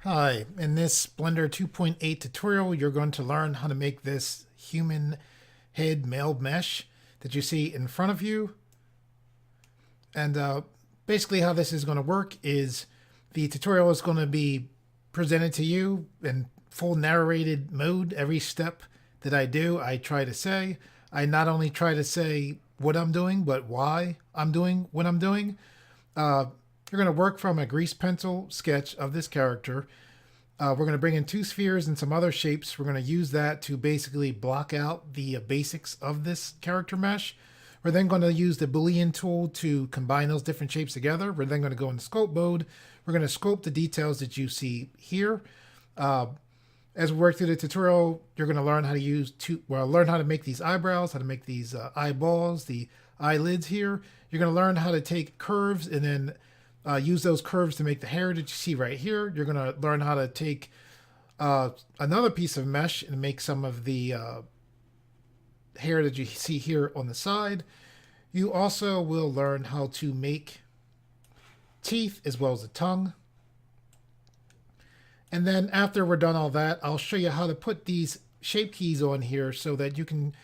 Hi, in this Blender 2.8 tutorial, you're going to learn how to make this human head male mesh that you see in front of you. And basically how this is going to work is the tutorial is going to be presented to you in full narrated mode. Every step that I do, I try to say. I not only try to say what I'm doing, but why I'm doing what I'm doing. You're going to work from a grease pencil sketch of this character. We're going to bring in two spheres and some other shapes. We're going to use that to basically block out the basics of this character mesh. We're then going to use the Boolean tool to combine those different shapes together. We're then going to go into sculpt mode. We're going to sculpt the details that you see here. As we work through the tutorial, you're going to learn how to learn how to make these eyebrows, how to make these eyeballs, the eyelids here. You're going to learn how to take curves and then use those curves to make the hair that you see right here. You're going to learn how to take another piece of mesh and make some of the hair that you see here on the side. You also will learn how to make teeth as well as a tongue. And then after we're done all that, I'll show you how to put these shape keys on here so that you can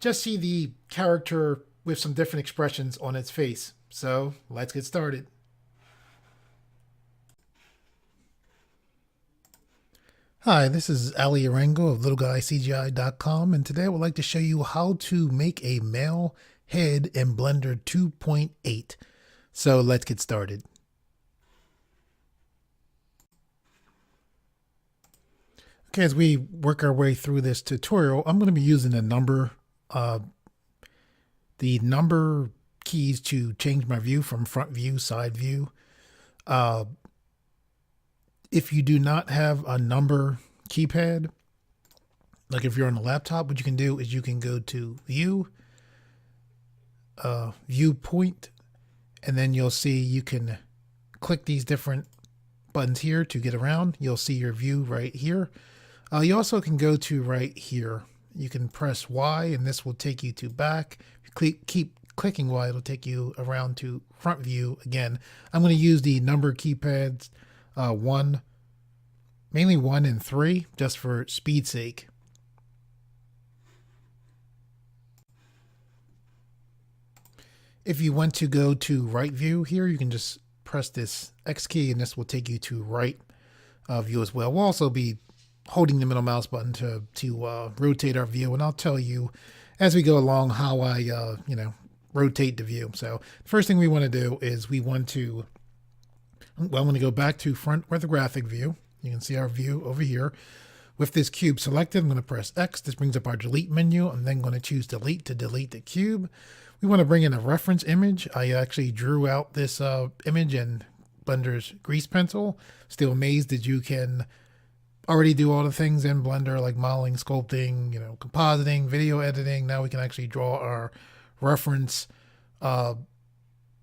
just see the character with some different expressions on its face. So let's get started. Hi, this is Ali Arango of LittleGuyCGI.com, and today I would like to show you how to make a male head in Blender 2.8. So let's get started. Okay, as we work our way through this tutorial, I'm going to be using the number keys to change my view from front view, side view. If you do not have a number keypad, like if you're on a laptop, what you can do is you can go to View, Viewpoint, and then you'll see you can click these different buttons here to get around. You'll see your view right here. You also can go to right here. You can press Y, and this will take you to back. If you keep clicking Y, it'll take you around to front view again. I'm going to use the number keypads. Mainly 1 and 3, just for speed's sake. If you want to go to right view here, you can just press this X key and this will take you to right view as well. We'll also be holding the middle mouse button to rotate our view, and I'll tell you as we go along how I rotate the view. So the first thing we want to do is I want to go back to front orthographic view. You can see our view over here. With this cube selected, I'm going to press X. This brings up our delete menu. I'm then going to choose delete to delete the cube. We want to bring in a reference image. I actually drew out this image in Blender's grease pencil. Still amazed that you can already do all the things in Blender like modeling, sculpting, compositing, video editing. Now we can actually draw our reference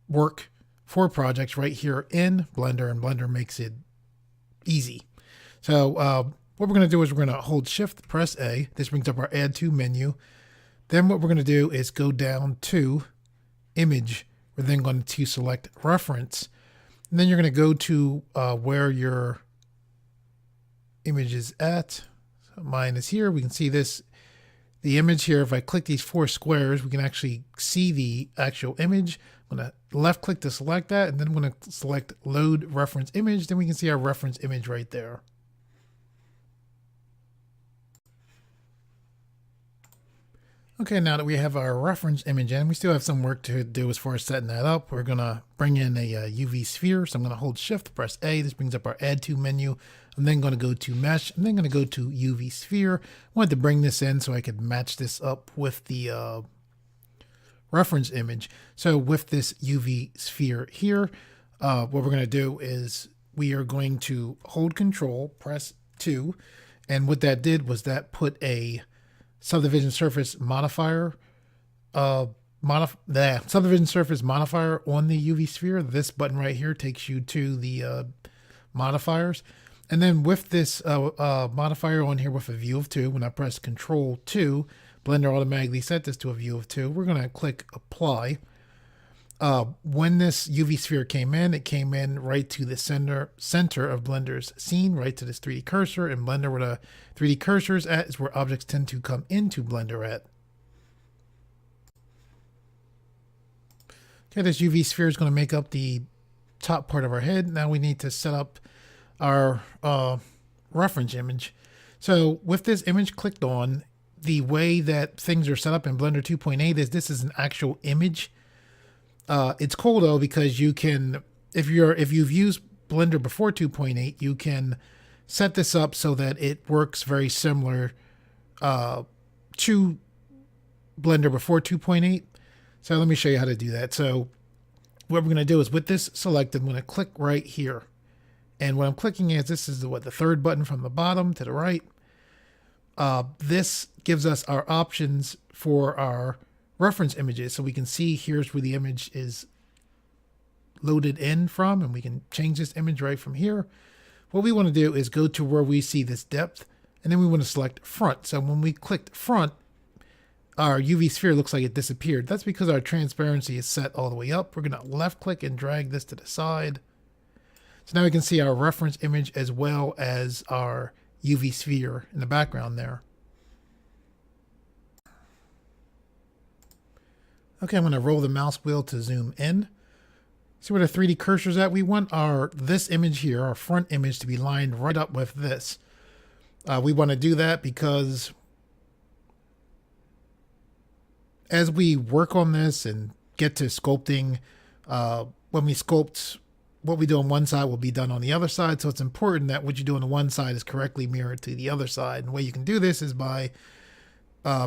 work for projects right here in Blender, and Blender makes it easy. So what we're going to do is we're going to hold Shift, press A. This brings up our Add To menu. Then what we're going to do is go down to Image. We're then going to select Reference. And then you're going to go to where your image is at. So mine is here. We can see the image here. If I click these 4 squares, we can actually see the actual image. I'm going to left click to select that, and then I'm going to select Load Reference Image. Then we can see our reference image right there. Okay, now that we have our reference image in, we still have some work to do as far as setting that up. We're going to bring in a UV sphere. So I'm going to hold Shift, press A. This brings up our Add To menu. I'm then going to go to Mesh. I'm then going to go to UV sphere. I wanted to bring this in so I could match this up with the reference image. So with this UV sphere here, what we're going to do is we are going to hold Control, press 2. And what that did was that put a subdivision surface modifier subdivision surface modifier on the UV sphere. This button right here takes you to the modifiers. And then with this modifier on here with a view of 2, when I press Control 2, Blender automatically set this to a view of 2. We're going to click Apply. when this UV sphere came in, it came in right to the center of Blender's scene, right to this 3D cursor. In Blender, where the 3D cursor is at is where objects tend to come into Blender at. Okay, this UV sphere is going to make up the top part of our head. Now we need to set up our reference image. So with this image clicked on, the way that things are set up in Blender 2.8 is this is an actual image. It's cool though because you can, if you've used Blender before 2.8, you can set this up so that it works very similar to Blender before 2.8. So let me show you how to do that. So what we're going to do is with this selected, I'm going to click right here. And what I'm clicking is, this is the third button from the bottom to the right. This gives us our options for our reference images. So we can see here's where the image is loaded in from, and we can change this image right from here. What we want to do is go to where we see this depth, and then we want to select front. So when we clicked front, our UV sphere looks like it disappeared. That's because our transparency is set all the way up. We're going to left click and drag this to the side. So now we can see our reference image as well as our UV sphere in the background there. Okay, I'm going to roll the mouse wheel to zoom in. See where the 3D cursor is at? We want this image here, our front image, to be lined right up with this. We want to do that because as we work on this and get to sculpting, when we sculpt, what we do on one side will be done on the other side. So it's important that what you do on the one side is correctly mirrored to the other side. And the way you can do this is by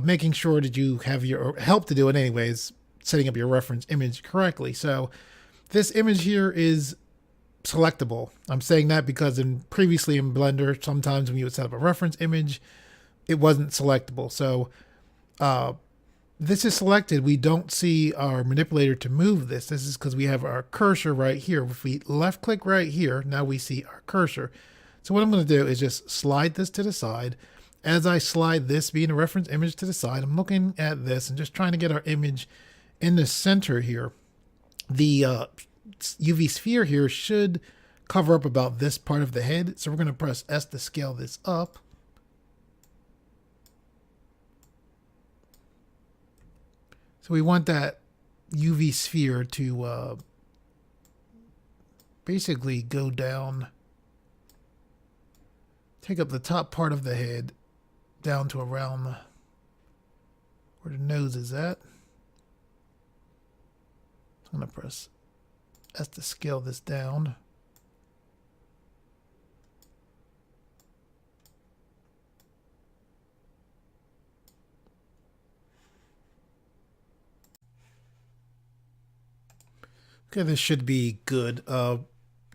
making sure that you have your help to do it anyways, setting up your reference image correctly. So this image here is selectable. I'm saying that because previously in Blender, sometimes when you would set up a reference image, it wasn't selectable. So this is selected. We don't see our manipulator to move this. This is because we have our cursor right here. If we left click right here, now we see our cursor. So what I'm going to do is just slide this to the side. As I slide this being a reference image to the side, I'm looking at this and just trying to get our image in the center here. The UV sphere here should cover up about this part of the head. So we're going to press S to scale this up. So we want that UV sphere to basically go down, take up the top part of the head down to around where the nose is at. I'm going to press S to scale this down. Okay, this should be good.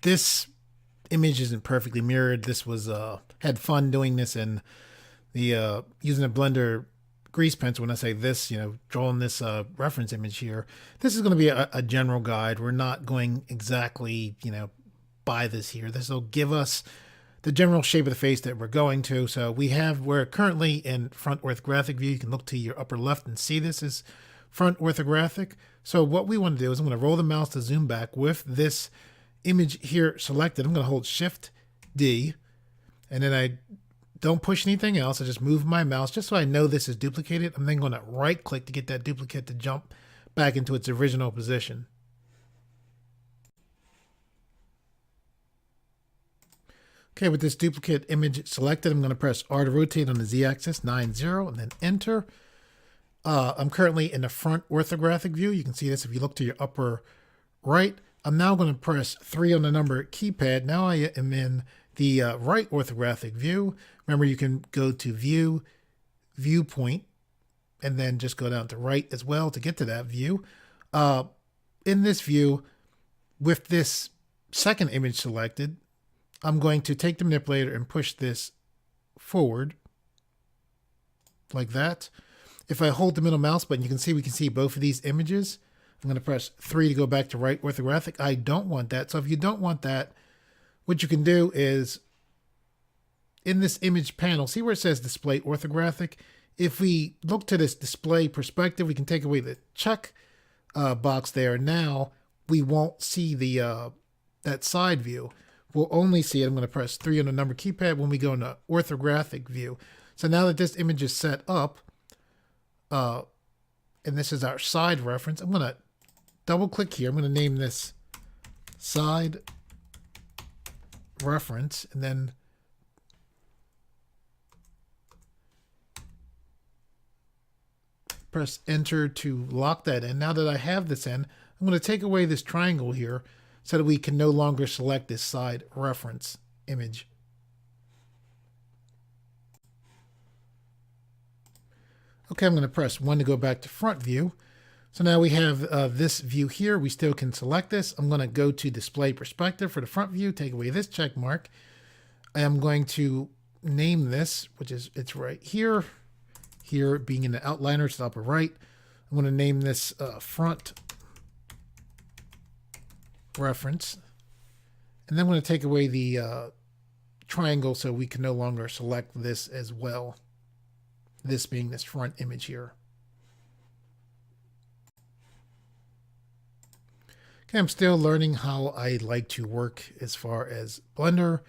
This image isn't perfectly mirrored. This was had fun doing this in the using a Blender grease pencil. When I say this, drawing this reference image here, this is going to be a general guide. We're not going exactly, by this here. This will give us the general shape of the face that we're going to. So we're currently in front orthographic view. You can look to your upper left and see this is front orthographic. So what we want to do is I'm going to roll the mouse to zoom back with this image here selected. I'm going to hold Shift D, and then I don't push anything else. I just move my mouse just so I know this is duplicated. I'm then going to right click to get that duplicate to jump back into its original position. Okay, with this duplicate image selected, I'm going to press R to rotate on the Z-axis, 90, and then enter. I'm currently in the front orthographic view. You can see this if you look to your upper right. I'm now going to press 3 on the number keypad. Now I am in the right orthographic view. Remember, you can go to View, Viewpoint, and then just go down to right as well to get to that view. In this view, with this second image selected, I'm going to take the manipulator and push this forward like that. If I hold the middle mouse button, we can see both of these images. I'm going to press 3 to go back to right orthographic. I don't want that. So if you don't want that, what you can do is in this image panel, see where it says display orthographic? If we look to this display perspective, we can take away the check box there. Now we won't see the that side view. We'll only see it. I'm going to press 3 on the number keypad when we go into orthographic view. So now that this image is set up, and this is our side reference, I'm going to double click here. I'm going to name this side reference, and then press enter to lock that in. Now that I have this in, I'm going to take away this triangle here so that we can no longer select this side reference image. Okay, I'm going to press 1 to go back to front view. So now we have this view here. We still can select this. I'm going to go to display perspective for the front view, take away this check mark. I am going to name this, which is, it's right here. Here being in the outliner, it's the upper right. I'm going to name this front reference. And then I'm going to take away the triangle so we can no longer select this as well. This being this front image here. Okay, I'm still learning how I like to work as far as Blender.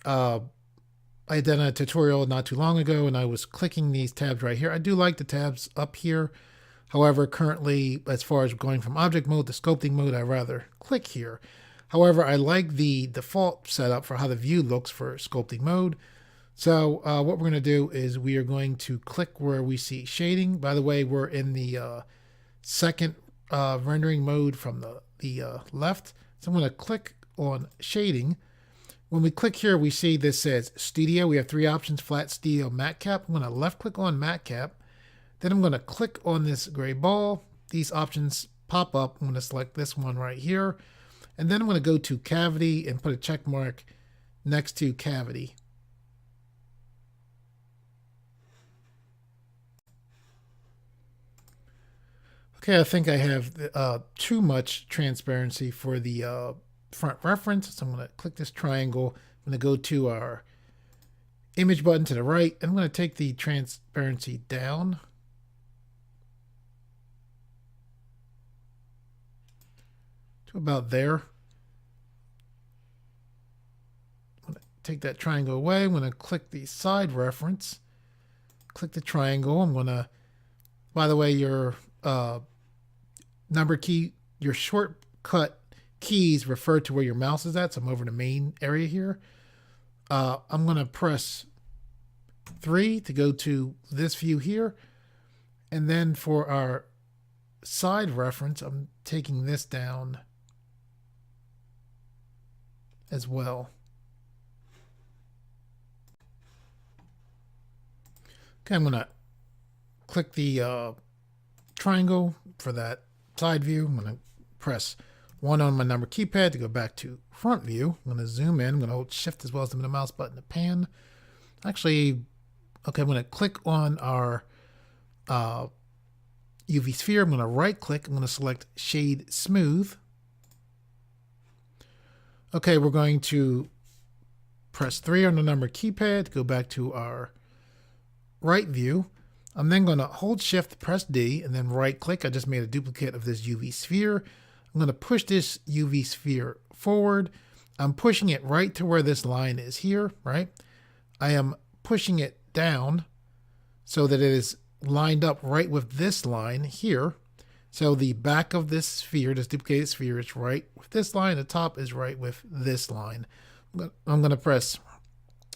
I did a tutorial not too long ago and I was clicking these tabs right here. I do like the tabs up here. However, currently, as far as going from object mode to sculpting mode, I'd rather click here. However, I like the default setup for how the view looks for sculpting mode. So what we're going to do is we are going to click where we see shading. By the way, we're in the second rendering mode from the left. So I'm going to click on shading. When we click here, we see this says Studio. We have 3 options: Flat, Studio, Matte Cap. I'm going to left click on Matte Cap. Then I'm going to click on this gray ball. These options pop up. I'm going to select this one right here. And then I'm going to go to Cavity and put a check mark next to Cavity. Okay, I think I have too much transparency for the front reference. So I'm going to click this triangle. I'm going to go to our image button to the right. I'm going to take the transparency down. To about there. I'm going to take that triangle away. I'm going to click the side reference. Click the triangle. I'm going to, by the way, your number key, your shortcut keys refer to where your mouse is at. So I'm over the main area here. I'm going to press 3 to go to this view here. And then for our side reference, I'm taking this down as well. Okay, I'm going to click the triangle for that side view. I'm going to press 1 on my number keypad to go back to front view. I'm going to zoom in. I'm going to hold shift as well as the middle mouse button to pan. Actually, okay, I'm going to click on our UV sphere. I'm going to right click. I'm going to select Shade Smooth. Okay, we're going to press 3 on the number keypad to go back to our right view. I'm then going to hold shift, press D, and then right click. I just made a duplicate of this UV sphere. I'm going to push this UV sphere forward. I'm pushing it right to where this line is here, right? I am pushing it down so that it is lined up right with this line here. So the back of this sphere, this duplicated sphere, is right with this line. The top is right with this line. I'm going to press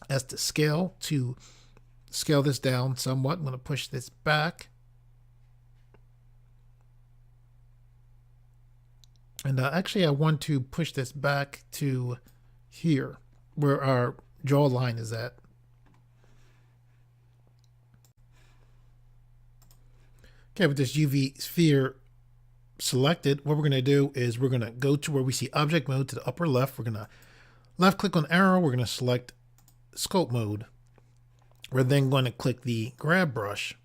S to scale this down somewhat. I'm going to push this back. And actually, I want to push this back to here, where our draw line is at. Okay, with this UV sphere selected, what we're going to do is we're going to go to where we see object mode to the upper left. We're going to left click on arrow. We're going to select sculpt mode. We're then going to click the grab brush.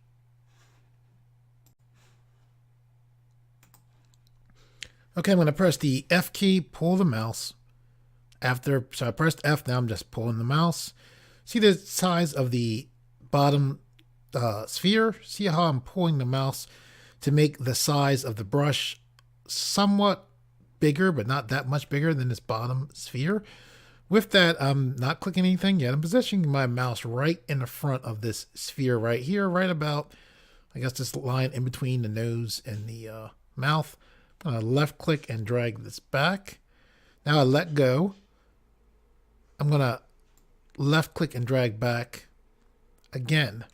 Okay, I'm going to press the F key, pull the mouse. So I pressed F, now I'm just pulling the mouse. See the size of the bottom sphere? See how I'm pulling the mouse to make the size of the brush somewhat bigger, but not that much bigger than this bottom sphere. With that, I'm not clicking anything yet. I'm positioning my mouse right in the front of this sphere right here, right about, I guess, this line in between the nose and the mouth. I'm going to left click and drag this back. Now I let go. I'm going to left click and drag back again.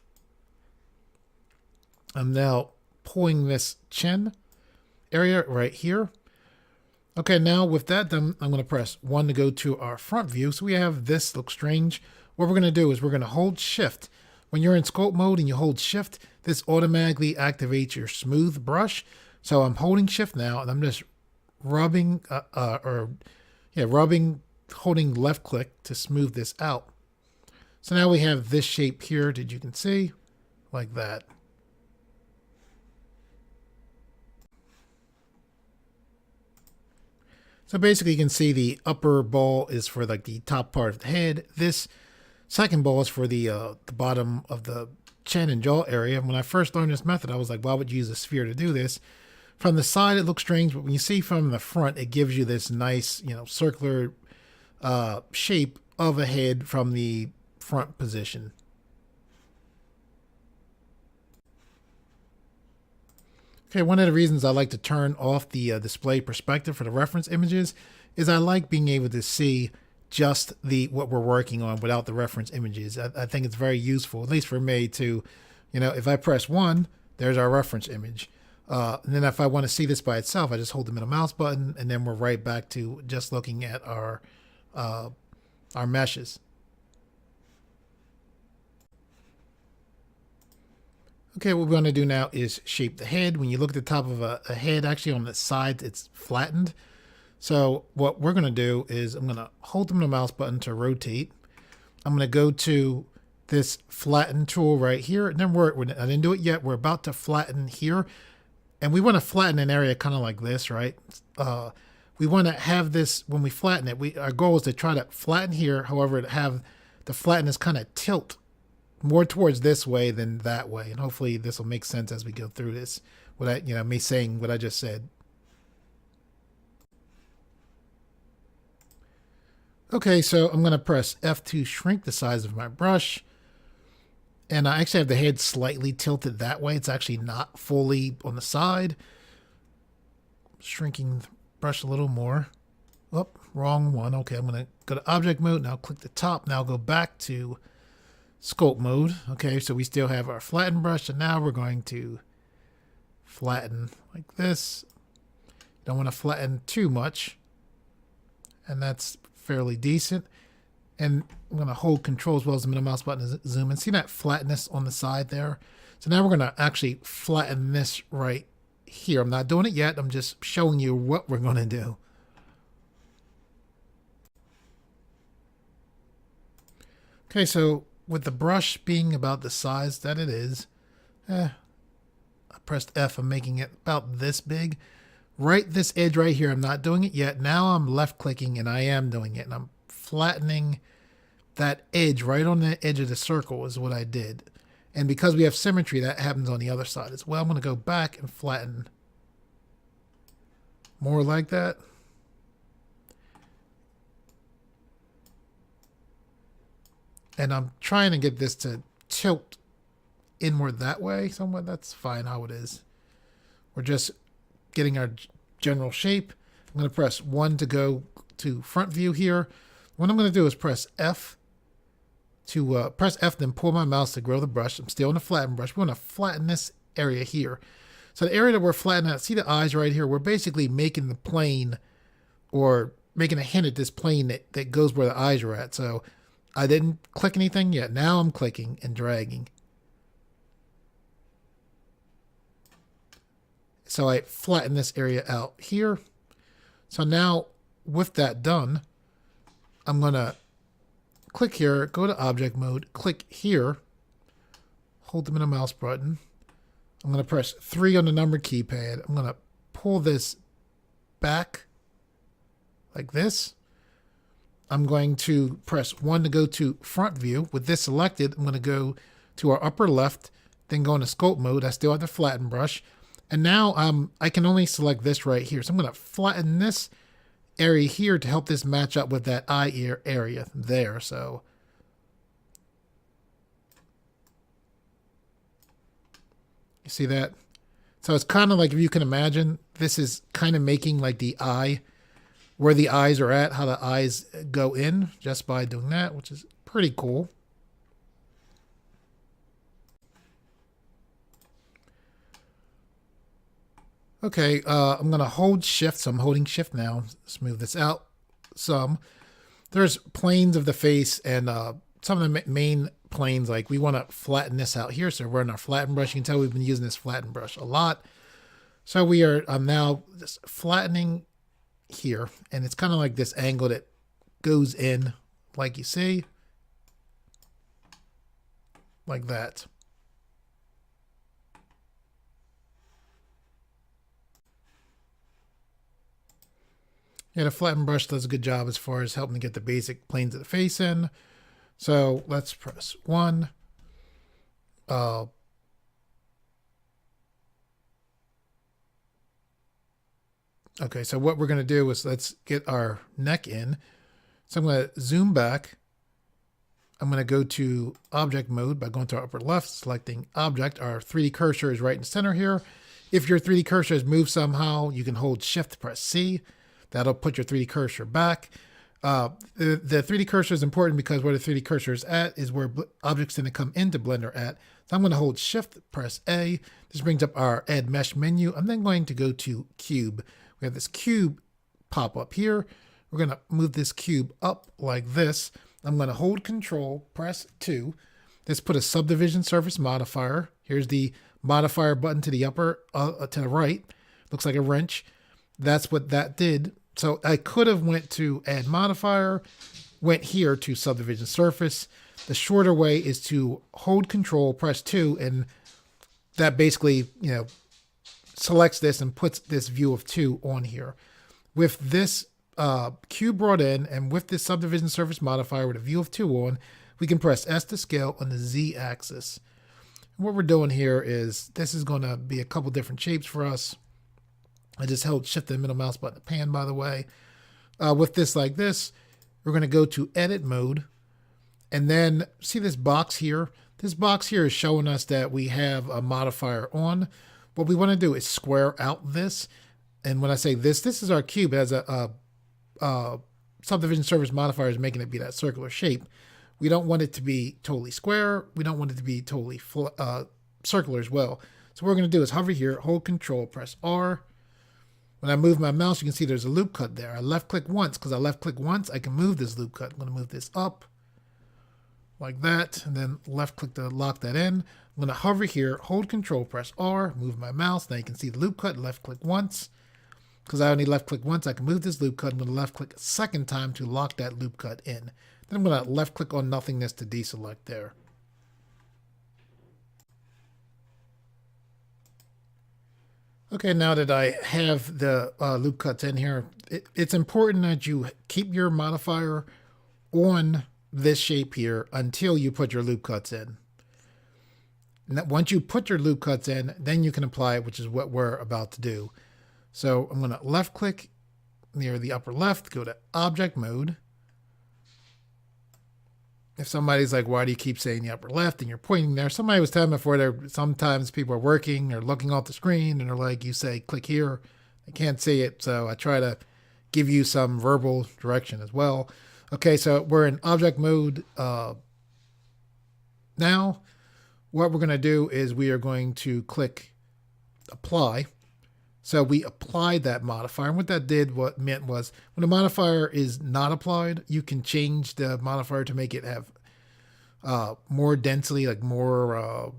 I'm now pulling this chin area right here. Okay, now with that done, I'm going to press 1 to go to our front view. So we have this look strange. What we're going to do is we're going to hold shift. When you're in sculpt mode and you hold shift, this automatically activates your smooth brush. So I'm holding shift now and I'm just rubbing, holding left click to smooth this out. So now we have this shape here that you can see like that. So basically you can see the upper ball is for like the top part of the head. This second ball is for the bottom of the chin and jaw area. When I first learned this method, I was like, why would you use a sphere to do this? From the side, it looks strange, but when you see from the front, it gives you this nice, circular shape of a head from the front position. Okay, one of the reasons I like to turn off the display perspective for the reference images is I like being able to see just what we're working on without the reference images. I think it's very useful, at least for me, to, if I press 1, there's our reference image. And then if I want to see this by itself, I just hold the middle mouse button, and then we're right back to just looking at our meshes. Okay, what we're going to do now is shape the head. When you look at the top of a head, actually on the sides, it's flattened. So what we're going to do is I'm going to hold the mouse button to rotate. I'm going to go to this flatten tool right here. And then I didn't do it yet. We're about to flatten here. And we want to flatten an area kind of like this, right? We want to have this, when we flatten it, our goal is to try to flatten here. However, to have the flatness kind of tilt more towards this way than that way. And hopefully this will make sense as we go through this. Me saying what I just said. Okay, so I'm going to press F to shrink the size of my brush. And I actually have the head slightly tilted that way. It's actually not fully on the side. Shrinking the brush a little more. Oh, wrong one. Okay, I'm going to go to object mode. Now click the top. Now go back to sculpt mode. Okay, so we still have our flatten brush, and now we're going to flatten like this. Don't want to flatten too much, and that's fairly decent. And I'm going to hold control as well as the middle mouse button to zoom in. See that flatness on the side there? So now we're going to actually flatten this right here. I'm not doing it yet. I'm just showing you what we're going to do. Okay, so with the brush being about the size that it is, I pressed F, I'm making it about this big. Right this edge right here, I'm not doing it yet. Now I'm left clicking and I am doing it. And I'm flattening that edge right on the edge of the circle is what I did. And because we have symmetry, that happens on the other side as well. I'm going to go back and flatten more like that. And I'm trying to get this to tilt inward that way somewhat. That's fine how it is. We're just getting our general shape. I'm going to press 1 to go to front view here. What I'm going to do is press F to then pull my mouse to grow the brush. I'm still in the flatten brush. We want to flatten this area here. So the area that we're flattening out, see the eyes right here? We're basically making the plane, or making a hint at this plane that goes where the eyes are at. So I didn't click anything yet. Now I'm clicking and dragging. So I flatten this area out here. So now with that done, I'm going to click here, go to object mode, click here, hold the middle mouse button. I'm going to press 3 on the number keypad. I'm going to pull this back like this. I'm going to press 1 to go to front view. With this selected, I'm going to go to our upper left, then go into sculpt mode. I still have the flatten brush. And now I can only select this right here. So I'm going to flatten this area here to help this match up with that eye ear area there. So you see that? So it's kind of like, if you can imagine, this is kind of making like the eye, where the eyes are at, how the eyes go in just by doing that, which is pretty cool. Okay, I'm going to hold shift, so I'm holding shift now. Smooth this out some. There's planes of the face, and some of the main planes, like we want to flatten this out here. So we're in our flatten brush. You can tell we've been using this flatten brush a lot. So we are now just flattening here, and it's kind of like this angle that goes in, like you see, like that. Yeah, the flatten brush does a good job as far as helping to get the basic planes of the face in. So let's press 1. Okay, so what we're going to do is let's get our neck in. So I'm going to zoom back. I'm going to go to object mode by going to our upper left, selecting object. Our 3D cursor is right in the center here. If your 3D cursor has moved somehow, you can hold shift, press C. That'll put your 3D cursor back. The 3D cursor is important because where the 3D cursor is at is where objects tend to come into Blender at. So I'm going to hold shift, press A. This brings up our add mesh menu. I'm then going to go to cube. We have this cube pop up here. We're going to move this cube up like this. I'm going to hold control, press 2. This put a subdivision surface modifier. Here's the modifier button to the upper, to the right. Looks like a wrench. That's what that did. So I could have went to add modifier, went here to subdivision surface. The shorter way is to hold control, press 2, and that basically, selects this and puts this view of 2 on here. With this cube brought in, and with this subdivision surface modifier with a view of 2 on, we can press S to scale on the Z axis. And what we're doing here is, this is going to be a couple different shapes for us. I just held shift and middle mouse button to pan, by the way. With this like this, we're going to go to edit mode. And then see this box here? This box here is showing us that we have a modifier on. What we want to do is square out this. And when I say this is our cube. It has a subdivision surface modifier is making it be that circular shape. We don't want it to be totally square. We don't want it to be totally circular as well. So what we're going to do is hover here, hold control, press R. When I move my mouse, you can see there's a loop cut there. I left click once. Because I left click once, I can move this loop cut. I'm going to move this up like that, and then left click to lock that in. I'm going to hover here, hold control, press R, move my mouse. Now you can see the loop cut, left click once. Because I only left click once, I can move this loop cut. I'm going to left click a second time to lock that loop cut in. Then I'm going to left click on nothingness to deselect there. Okay, now that I have the loop cuts in here, it's important that you keep your modifier on this shape here until you put your loop cuts in. And once you put your loop cuts in, then you can apply it, which is what we're about to do. So I'm going to left click near the upper left, go to object mode. If somebody's like, why do you keep saying the upper left and you're pointing there? Somebody was telling me before that sometimes people are working or looking off the screen and they're like, you say click here. I can't see it. So I try to give you some verbal direction as well. Okay, so we're in object mode now. What we're going to do is we are going to click apply. So we applied that modifier. And what that did, what meant was when a modifier is not applied, you can change the modifier to make it have more density, like more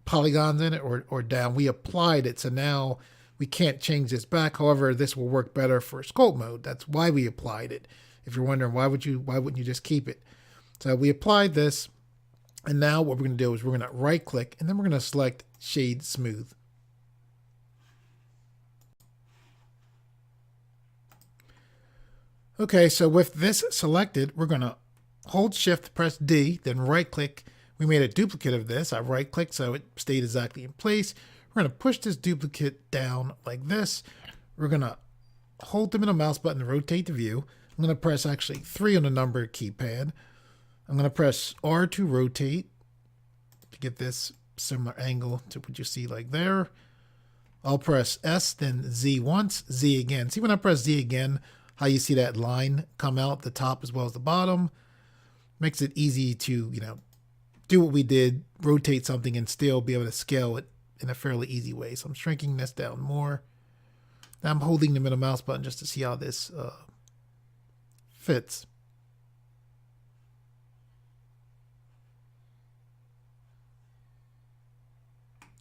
polygons in it or down. We applied it. So now we can't change this back. However, this will work better for sculpt mode. That's why we applied it. If you're wondering why wouldn't you just keep it? So we applied this. And now what we're going to do is we're going to right click and then we're going to select shade smooth. Okay, so with this selected, we're going to hold shift, press D, then right click. We made a duplicate of this. I right clicked so it stayed exactly in place. We're going to push this duplicate down like this. We're going to hold the middle mouse button to rotate the view. I'm going to press actually 3 on the number keypad. I'm going to press R to rotate to get this similar angle to what you see like there. I'll press S, then Z once, Z again. See when I press Z again, how you see that line come out the top as well as the bottom? Makes it easy to, do what we did, rotate something and still be able to scale it in a fairly easy way. So I'm shrinking this down more. Now I'm holding the middle mouse button just to see how this fits.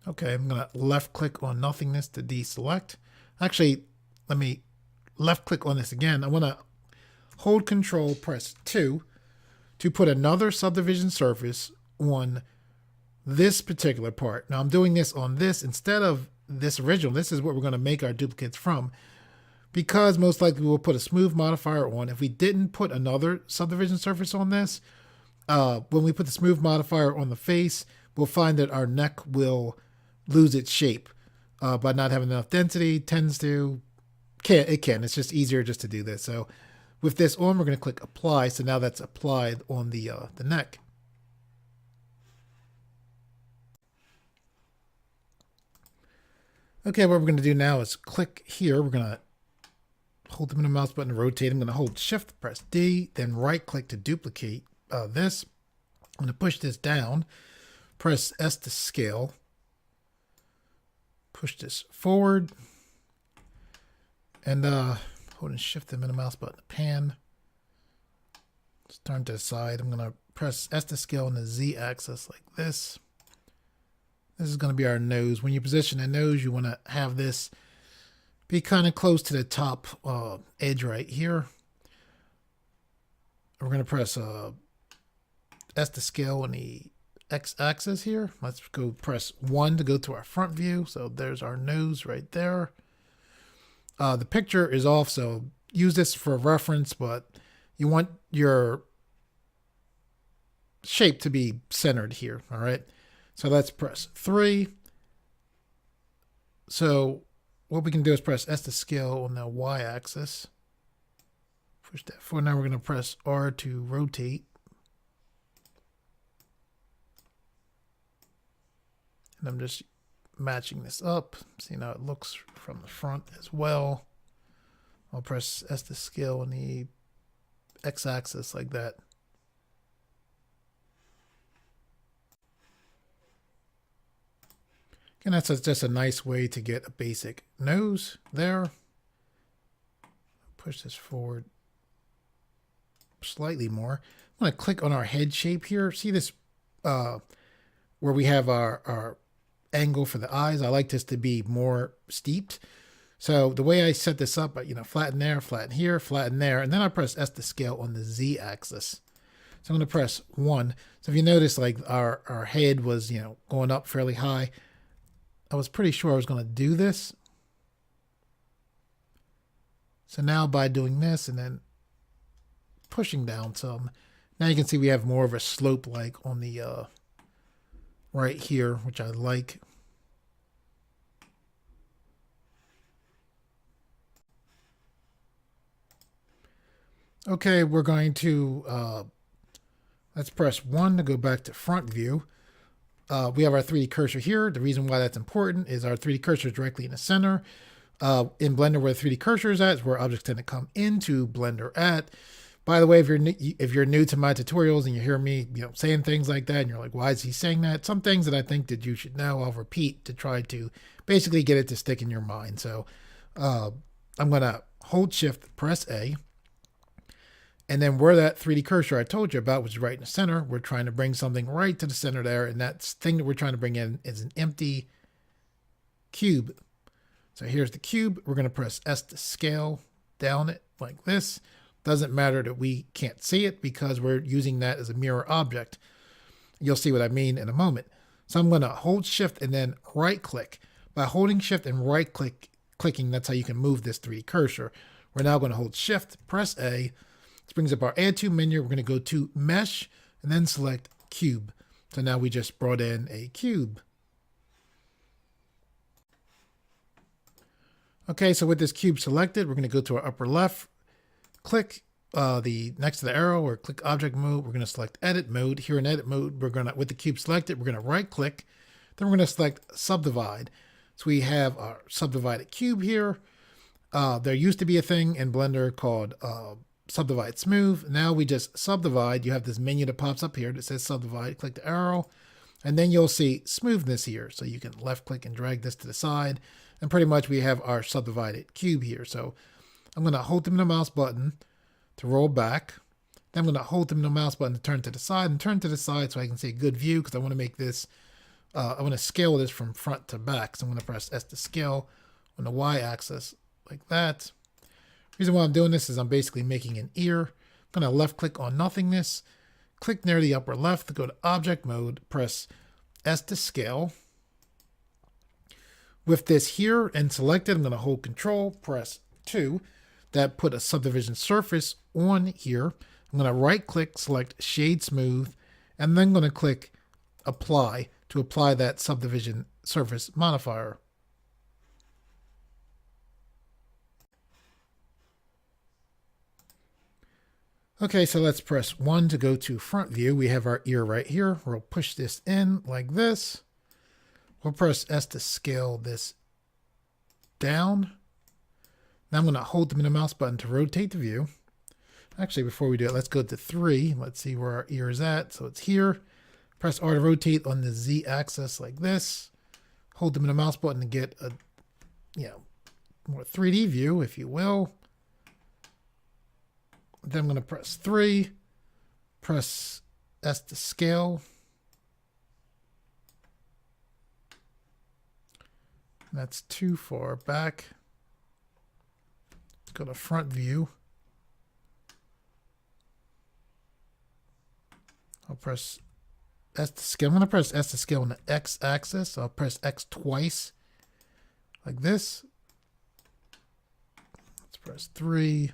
Okay, I'm going to left click on nothingness to deselect. Actually, let me left click on this again. I want to hold control, press 2 to put another subdivision surface on this particular part. Now I'm doing this on this instead of this original. This is what we're going to make our duplicates from, because most likely we'll put a smooth modifier on. If we didn't put another subdivision surface on this, when we put the smooth modifier on the face, we'll find that our neck will lose its shape by not having enough density. Tends to, it can. It's just easier just to do this. So with this on, we're going to click apply. So now that's applied on the neck. Okay, what we're going to do now is click here. We're going to hold the middle mouse button to rotate. I'm going to hold Shift, press D, then right click to duplicate this. I'm going to push this down, press S to scale, push this forward, and holding Shift and middle mouse button to pan. Let's turn to the side. I'm going to press S to scale on the Z axis like this. This is going to be our nose. When you position a nose, you want to have this be kind of close to the top edge right here. We're going to press S to scale on the X axis here. Let's go press 1 to go to our front view. So there's our nose right there. The picture is off, so use this for reference, but you want your shape to be centered here. All right. So let's press 3. So what we can do is press S to scale on the Y axis. Push that forward. Now we're going to press R to rotate. And I'm just matching this up. See how it looks from the front as well. I'll press S to scale on the X axis like that. And that's just a nice way to get a basic nose there. Push this forward slightly more. I'm going to click on our head shape here. See this where we have our angle for the eyes? I like this to be more steeped. So the way I set this up, flatten there, flatten here, flatten there, and then I press S to scale on the Z axis. So I'm going to press 1. So if you notice, like our head was, going up fairly high. I was pretty sure I was going to do this. So now by doing this and then pushing down some, now you can see we have more of a slope like on the right here, which I like. Okay, we're going to, let's press 1 to go back to front view. We have our 3D cursor here. The reason why that's important is our 3D cursor is directly in the center. In Blender, where the 3D cursor is at, is where objects tend to come into Blender at. By the way, if you're new to my tutorials and you hear me, saying things like that, and you're like, why is he saying that? Some things that I think that you should know, I'll repeat to try to basically get it to stick in your mind. So I'm going to hold Shift, press A. And then where that 3D cursor I told you about, which is right in the center, we're trying to bring something right to the center there. And that thing that we're trying to bring in is an empty cube. So here's the cube. We're going to press S to scale down it like this. Doesn't matter that we can't see it because we're using that as a mirror object. You'll see what I mean in a moment. So I'm going to hold Shift and then right click. By holding Shift and right clicking, that's how you can move this 3D cursor. We're now going to hold Shift, press A. This brings up our Add To menu. We're going to go to Mesh and then select Cube. So now we just brought in a cube. Okay, so with this cube selected, we're going to go to our upper left, click the next to the arrow, or click object mode. We're going to select edit mode. Here in edit mode, we're going to, with the cube selected, we're going to right click. Then we're going to select subdivide. So we have our subdivided cube here. There used to be a thing in Blender called Subdivide Smooth. Now we just subdivide. You have this menu that pops up here that says subdivide. Click the arrow, and then you'll see smoothness here. So you can left click and drag this to the side, and pretty much we have our subdivided cube here. So I'm going to hold them in the mouse button to roll back. Then I'm going to hold them in the mouse button to turn to the side, and turn to the side so I can see a good view, because I want to make this, I want to scale this from front to back. So I'm going to press S to scale on the Y axis like that. The reason why I'm doing this is I'm basically making an ear. I'm going to left click on nothingness, click near the upper left to go to object mode, press S to scale. With this here and selected, I'm going to hold control, press 2. That put a subdivision surface on here. I'm going to right click, select shade smooth, and then I'm going to click apply to apply that subdivision surface modifier. Okay, so let's press 1 to go to front view. We have our ear right here. We'll push this in like this. We'll press S to scale this down. Now I'm going to hold them in the mouse button to rotate the view. Actually, before we do it, let's go to 3. Let's see where our ear is at. So it's here. Press R to rotate on the Z axis like this. Hold them in the mouse button to get a, more 3D view, if you will. Then I'm going to press 3, press S to scale. That's too far back. Let's go to front view. I'll press S to scale. I'm going to press S to scale on the X axis. So I'll press X twice like this. Let's press 3.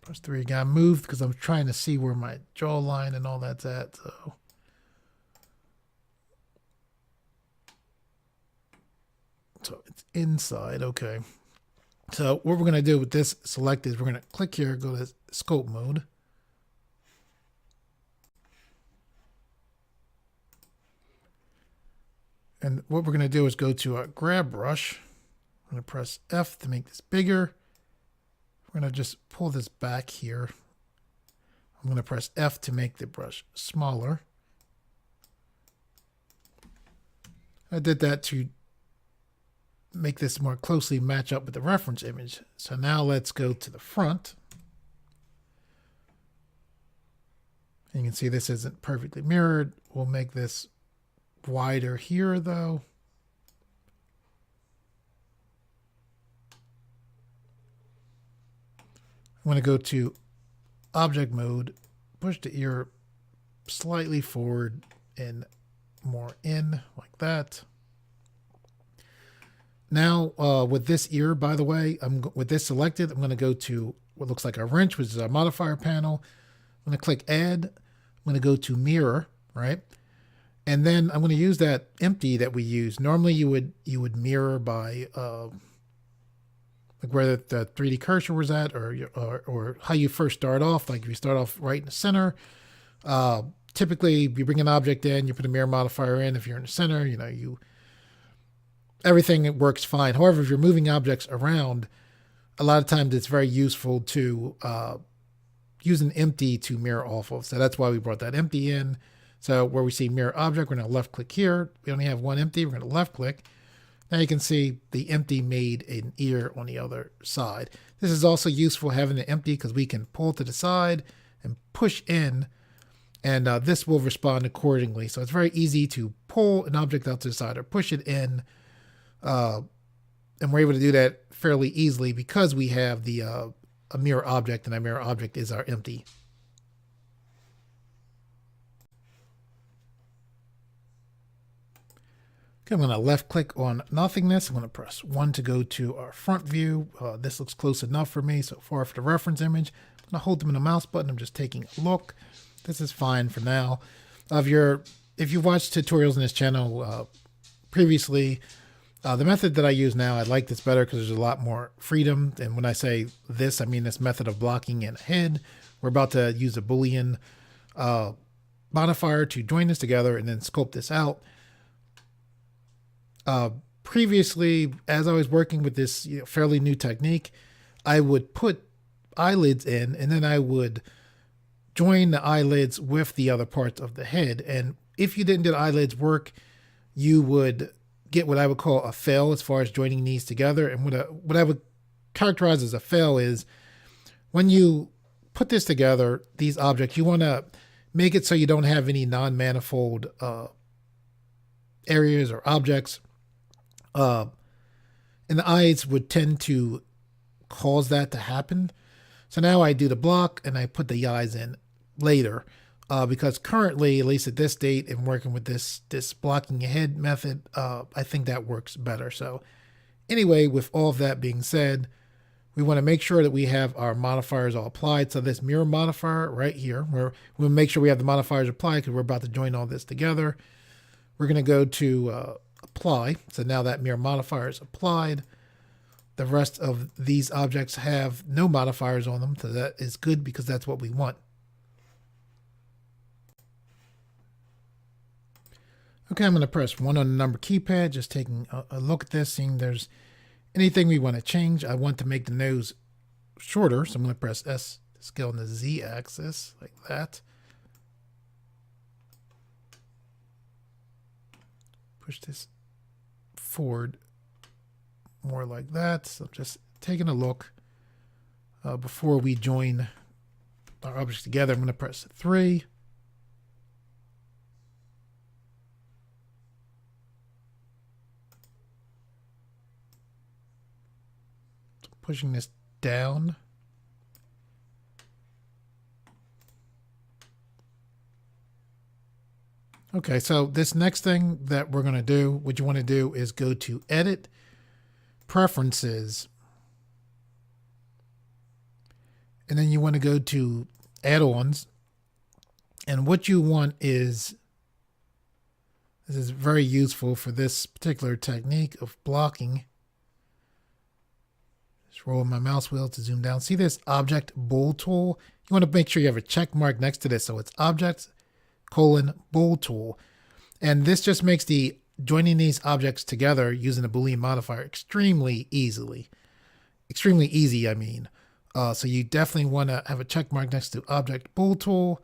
Press 3 again. Moved because I'm trying to see where my jawline and all that's at. So it's inside. Okay. So what we're going to do with this selected is we're going to click here, go to scope mode. And what we're going to do is go to our grab brush. I'm going to press F to make this bigger. We're going to just pull this back here. I'm going to press F to make the brush smaller. I did that to make this more closely match up with the reference image. So now let's go to the front. And you can see this isn't perfectly mirrored. We'll make this wider here though. I'm going to go to object mode, push the ear slightly forward and more in like that. Now with this ear, by the way, with this selected, I'm going to go to what looks like a wrench, which is our modifier panel. I'm going to click add. I'm going to go to mirror, right? And then I'm going to use that empty that we use. Normally you would mirror by like where the 3D cursor was at, or how you first start off. Like if you start off right in the center, typically you bring an object in, you put a mirror modifier in. If you're in the center, everything works fine. However, if you're moving objects around, a lot of times it's very useful to use an empty to mirror off of. So that's why we brought that empty in. So where we see mirror object, we're going to left click here. We only have one empty. We're going to left click. Now you can see the empty made an ear on the other side. This is also useful having the empty because we can pull to the side and push in, and this will respond accordingly. So it's very easy to pull an object out to the side or push it in. And we're able to do that fairly easily because we have the a mirror object, and that mirror object is our empty. Okay, I'm going to left click on nothingness. I'm going to press 1 to go to our front view. This looks close enough for me so far for the reference image. I'm going to hold them in the mouse button. I'm just taking a look. This is fine for now. If you've watched tutorials on this channel, previously. The method that I use now, I like this better because there's a lot more freedom. And when I say this, I mean this method of blocking in head. We're about to use a Boolean modifier to join this together and then sculpt this out. Previously, as I was working with this fairly new technique, I would put eyelids in and then I would join the eyelids with the other parts of the head. And if you didn't do the eyelids work, you would get what I would call a fail as far as joining these together. And what I would characterize as a fail is when you put this together, these objects, you want to make it so you don't have any non-manifold areas or objects. And the eyes would tend to cause that to happen. So now I do the block and I put the eyes in later. Because currently, at least at this date, and working with this blocking ahead method, I think that works better. So anyway, with all of that being said, we want to make sure that we have our modifiers all applied. So this mirror modifier right here, we'll make sure we have the modifiers applied because we're about to join all this together. We're going to go to apply. So now that mirror modifier is applied. The rest of these objects have no modifiers on them. So that is good because that's what we want. Okay, I'm going to press 1 on the number keypad, just taking a look at this, seeing there's anything we want to change. I want to make the nose shorter, so I'm going to press S to scale on the Z axis, like that. Push this forward more like that. So I'm just taking a look before we join our objects together. I'm going to press 3. Pushing this down. Okay, so this next thing that we're going to do, what you want to do is go to Edit, Preferences, and then you want to go to Add-ons. And what you want is, this is very useful for this particular technique of blocking. Just roll my mouse wheel to zoom down. See this object bool tool? You want to make sure you have a check mark next to this. So it's object bool tool. And this just makes the joining these objects together using a Boolean modifier extremely easy, I mean. So you definitely want to have a check mark next to object bool tool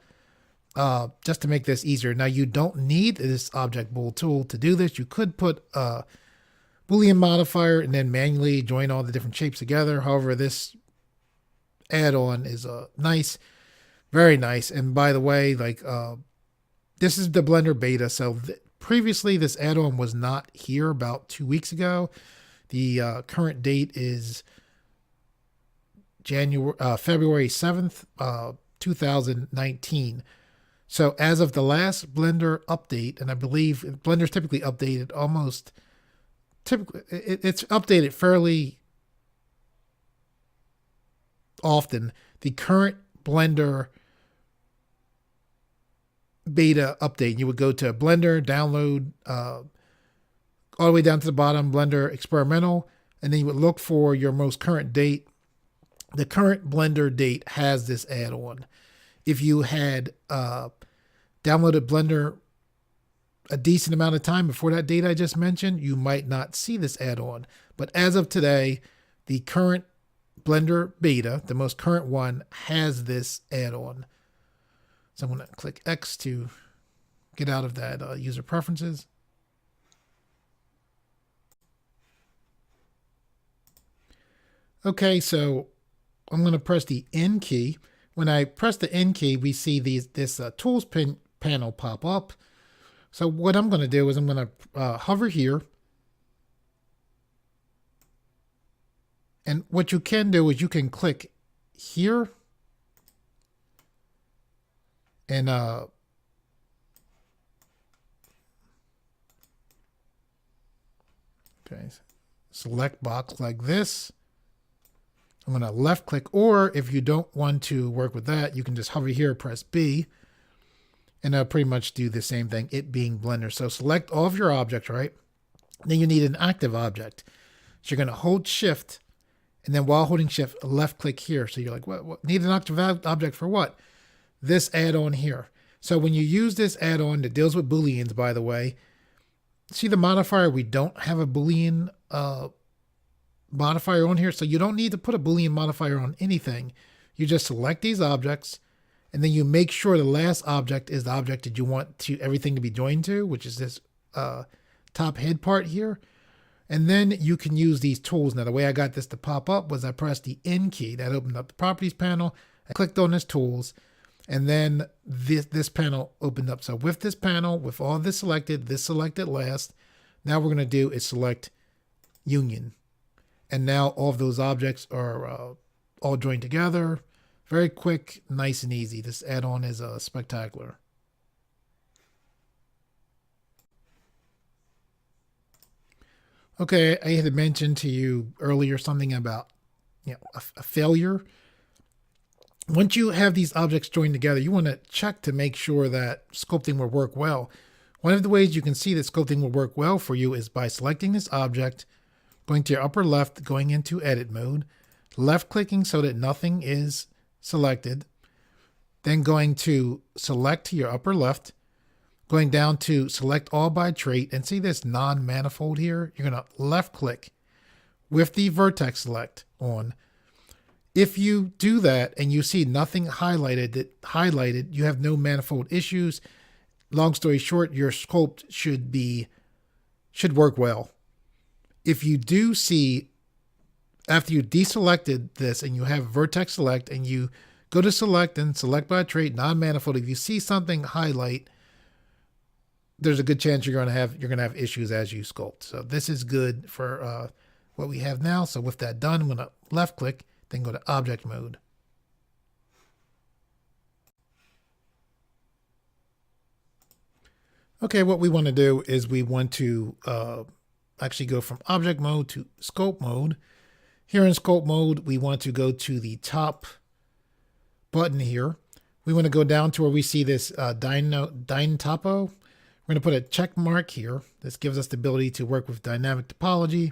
just to make this easier. Now you don't need this object bool tool to do this. You could put Boolean modifier and then manually join all the different shapes together. However, this add-on is nice, very nice. And by the way, like this is the Blender beta. So previously this add-on was not here about 2 weeks ago. The current date is February 7th, 2019. So as of the last Blender update, and I believe Blender's typically updated it's updated fairly often. The current Blender beta update, you would go to Blender, download, all the way down to the bottom, Blender Experimental, and then you would look for your most current date. The current Blender date has this add-on. If you had downloaded Blender a decent amount of time before that date I just mentioned, you might not see this add-on. But as of today, the current Blender beta, the most current one, has this add-on. So I'm going to click X to get out of that user preferences. Okay, so I'm going to press the N key. When I press the N key, we see this Tools panel pop up. So what I'm going to do is I'm going to hover here. And what you can do is you can click here. And okay, select box like this. I'm going to left click, or if you don't want to work with that, you can just hover here, press B. And I'll pretty much do the same thing, it being Blender. So select all of your objects, right? Then you need an active object. So you're going to hold shift, and then while holding shift, left click here. So you're like, what? Need an active object for what? This add-on here. So when you use this add-on that deals with Booleans, by the way, see the modifier? We don't have a Boolean modifier on here. So you don't need to put a Boolean modifier on anything. You just select these objects, and then you make sure the last object is the object that you want to everything to be joined to, which is this top head part here. And then you can use these tools. Now, the way I got this to pop up was I pressed the N key. That opened up the properties panel. I clicked on this tools, and then this panel opened up. So with this panel, with all this selected last, now we're going to do is select union. And now all of those objects are all joined together. Very quick, nice and easy. This add-on is spectacular. Okay, I had mentioned to you earlier something about a failure. Once you have these objects joined together, you want to check to make sure that sculpting will work well. One of the ways you can see that sculpting will work well for you is by selecting this object, going to your upper left, going into edit mode, left clicking so that nothing is selected, then going to select to your upper left, going down to select all by trait, and see this non-manifold here? You're going to left click with the vertex select on. If you do that and you see nothing highlighted, you have no manifold issues. Long story short, your sculpt should work well. If you do see, after you deselected this and you have vertex select and you go to select and select by trait, non-manifold, if you see something highlight, there's a good chance you're going to have issues as you sculpt. So this is good for what we have now. So with that done, I'm going to left click, then go to object mode. Okay, what we want to do is we want to actually go from object mode to sculpt mode. Here in sculpt mode, we want to go to the top button here. We want to go down to where we see this Dyne Topo. We're going to put a check mark here. This gives us the ability to work with dynamic topology.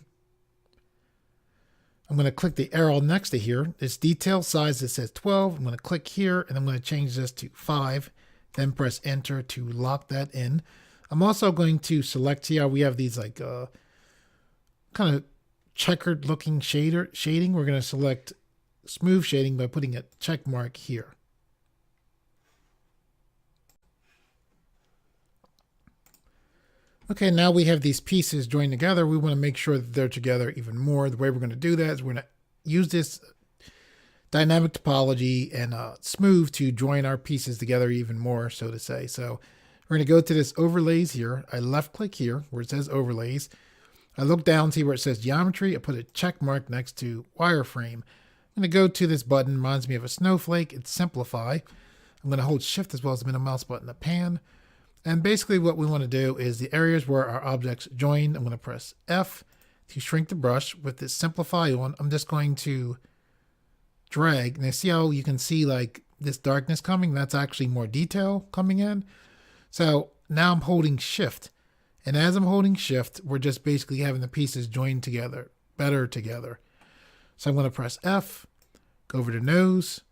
I'm going to click the arrow next to here. This detail size that says 12. I'm going to click here, and I'm going to change this to 5. Then press enter to lock that in. I'm also going to select here. We have these like kind of checkered looking shading. We're going to select smooth shading by putting a check mark here. Okay, now we have these pieces joined together. We want to make sure that they're together even more. The way we're going to do that is we're going to use this dynamic topology and smooth to join our pieces together even more, so to say. So we're going to go to this overlays here. I left click here where it says overlays. I look down, see where it says geometry. I put a check mark next to wireframe. I'm going to go to this button. Reminds me of a snowflake. It's simplify. I'm going to hold shift as well as the middle mouse button to pan. And basically what we want to do is the areas where our objects join, I'm going to press F to shrink the brush. With this simplify on, I'm just going to drag. And I see how you can see like this darkness coming. That's actually more detail coming in. So now I'm holding shift. And as I'm holding shift, we're just basically having the pieces joined together, better together. So I'm going to press F, go over to nose,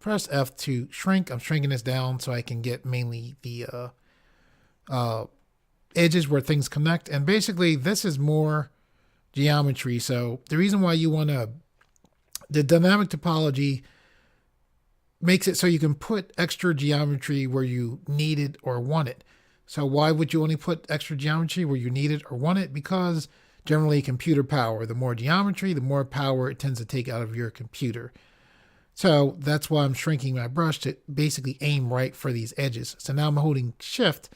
press F to shrink. I'm shrinking this down so I can get mainly the edges where things connect. And basically this is more geometry. So the reason why you want to, the dynamic topology makes it so you can put extra geometry where you need it or want it. So why would you only put extra geometry where you need it or want it? Because generally computer power, the more geometry, the more power it tends to take out of your computer. So that's why I'm shrinking my brush to basically aim right for these edges. So now I'm holding shift.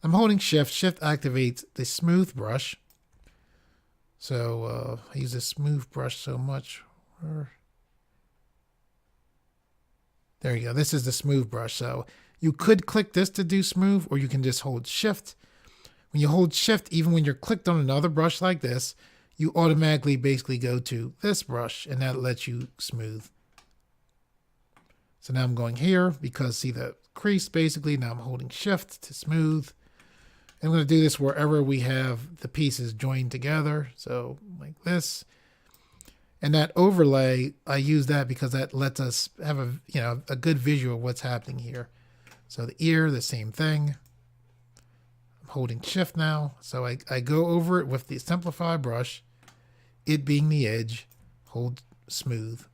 I'm holding shift. Shift activates the smooth brush. So I use this smooth brush so much. There you go. This is the smooth brush. So you could click this to do smooth, or you can just hold shift. When you hold shift, even when you're clicked on another brush like this, you automatically basically go to this brush, and that lets you smooth. So now I'm going here because see the crease basically. Now I'm holding shift to smooth. I'm going to do this wherever we have the pieces joined together. So like this. And that overlay, I use that because that lets us have a good visual of what's happening here. So the ear, the same thing. I'm holding shift now. So I go over it with the simplify brush, it being the edge, hold smooth.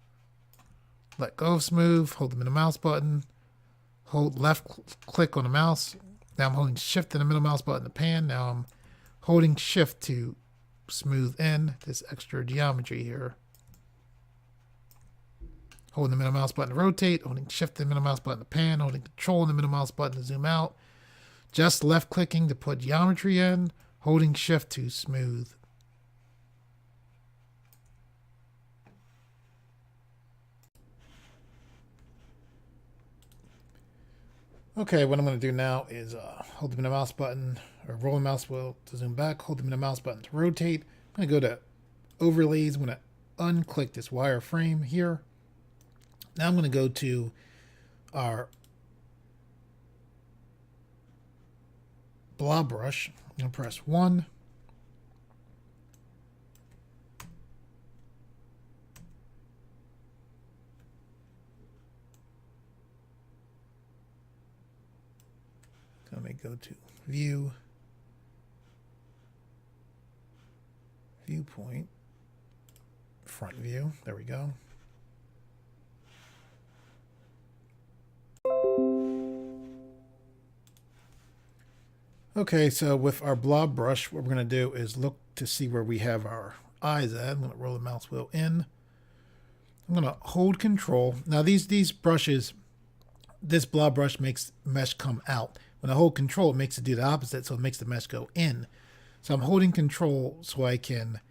Let go of smooth, hold the middle mouse button, hold left click on the mouse. Now I'm holding shift and the middle mouse button to pan. Now I'm holding shift to smooth in this extra geometry here. Holding the middle mouse button to rotate, holding shift and the middle mouse button to pan, holding control and the middle mouse button to zoom out. Just left clicking to put geometry in, holding shift to smooth. Okay, what I'm going to do now is hold the middle mouse button, or roll the mouse wheel to zoom back, hold the middle mouse button to rotate. I'm going to go to overlays. I'm going to unclick this wireframe here. Now I'm going to go to our Blob Brush. I'm going to press 1. Let me go to View, Viewpoint, Front View. There we go. Okay, so with our Blob Brush, what we're going to do is look to see where we have our eyes at. I'm going to roll the mouse wheel in. I'm going to hold Control. Now these brushes, this Blob Brush makes mesh come out. When I hold Control, it makes it do the opposite, so it makes the mesh go in. So I'm holding Control so I can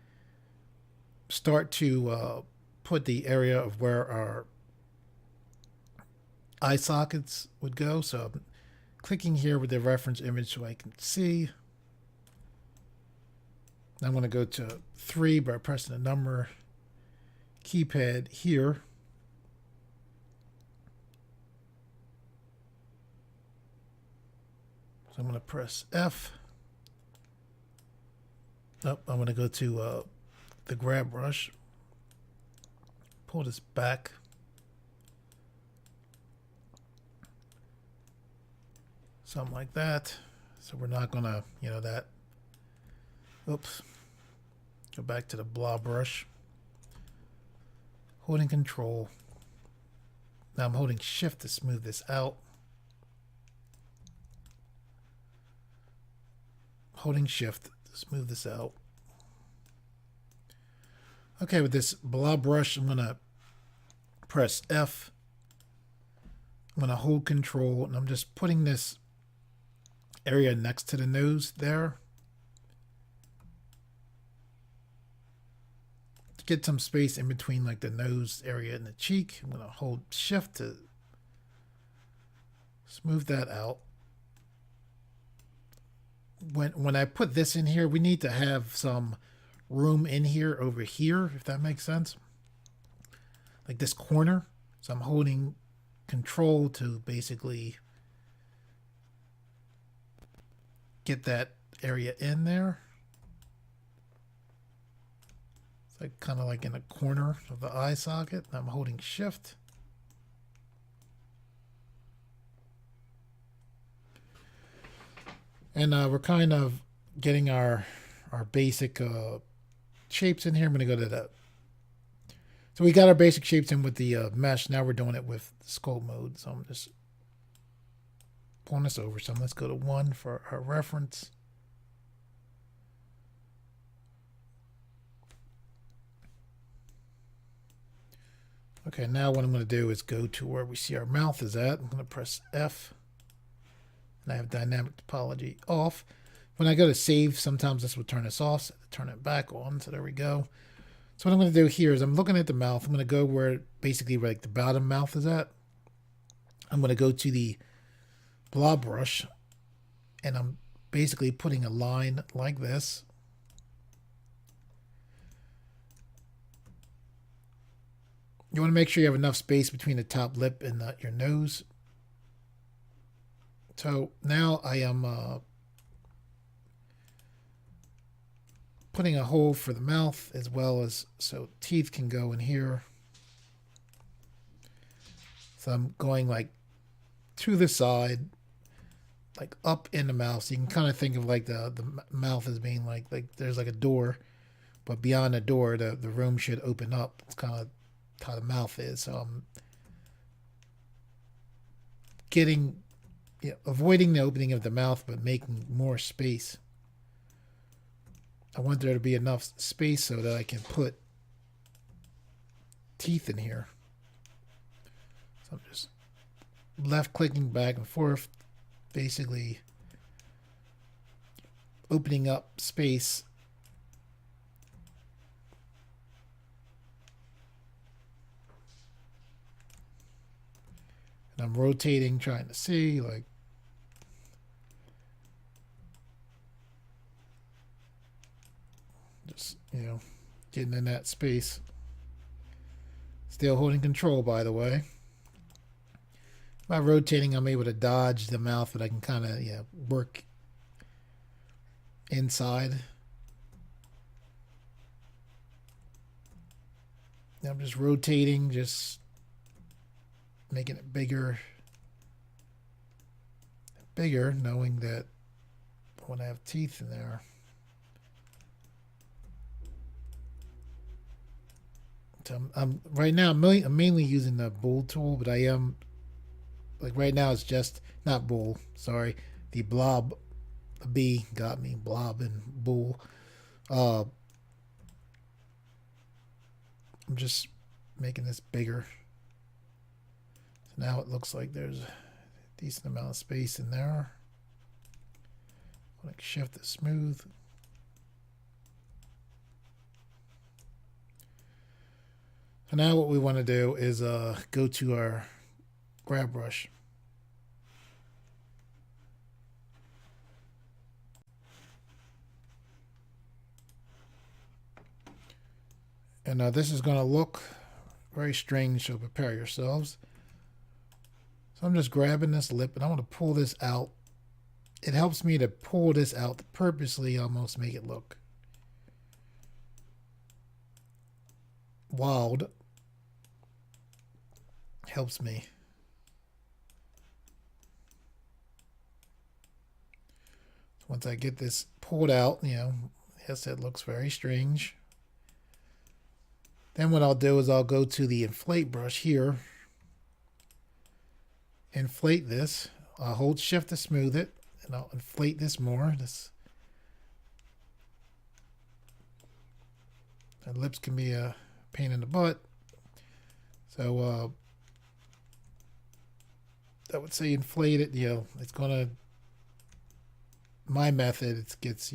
start to put the area of where our eye sockets would go. So I'm clicking here with the reference image so I can see. I'm going to go to 3 by pressing the number keypad here. So I'm going to press F. Oh, I'm going to go to the grab brush. Pull this back. Something like that. So we're not going to, that. Oops. Go back to the Blob Brush. Holding Control. Now I'm holding Shift to smooth this out. Holding Shift to smooth this out. Okay, with this Blob Brush, I'm going to press F. I'm going to hold Control, and I'm just putting this area next to the nose there. To get some space in between like the nose area and the cheek, I'm going to hold Shift to smooth that out. When I put this in here, we need to have some room in here over here, if that makes sense. Like this corner. So I'm holding Control to basically get that area in there. It's like kind of like in a corner of the eye socket. I'm holding Shift. And we're kind of getting our basic shapes in here. I'm going to go to the... So we got our basic shapes in with the mesh. Now we're doing it with sculpt mode. So I'm just pulling this over. So let's go to 1 for our reference. Okay, now what I'm going to do is go to where we see our mouth is at. I'm going to press F. And I have dynamic topology off. When I go to save, sometimes this will turn this off. So turn it back on. So there we go. So what I'm going to do here is I'm looking at the mouth. I'm going to go where basically where like the bottom mouth is at. I'm going to go to the Blob Brush. And I'm basically putting a line like this. You want to make sure you have enough space between the top lip and your nose. So now I am putting a hole for the mouth as well as so teeth can go in here. So I'm going like to the side, like up in the mouth. So you can kind of think of like the mouth as being like there's like a door, but beyond the door, the room should open up. It's kind of how the mouth is. So I'm getting, avoiding the opening of the mouth, but making more space. I want there to be enough space so that I can put teeth in here. So I'm just left clicking back and forth, basically opening up space. And I'm rotating, trying to see, like, just, getting in that space. Still holding control, by the way. By rotating, I'm able to dodge the mouth, but I can kind of work inside. I'm just rotating, just making it bigger, knowing that I want to have teeth in there. So I'm right now I'm mainly using the bowl tool, but I am like right now it's just not bowl. Sorry, the blob. The B got me, blob and bowl. I'm just making this bigger. So now it looks like there's a decent amount of space in there. Like shift to smooth. So now what we want to do is go to our grab brush. And this is going to look very strange, so prepare yourselves. So I'm just grabbing this lip and I want to pull this out. It helps me to pull this out to purposely almost make it look wild. Helps me. Once I get this pulled out, yes, it looks very strange. Then what I'll do is I'll go to the inflate brush here. Inflate this. I'll hold shift to smooth it, and I'll inflate this more. The lips can be a pain in the butt. So I would say inflate it. It's gonna. My method, it gets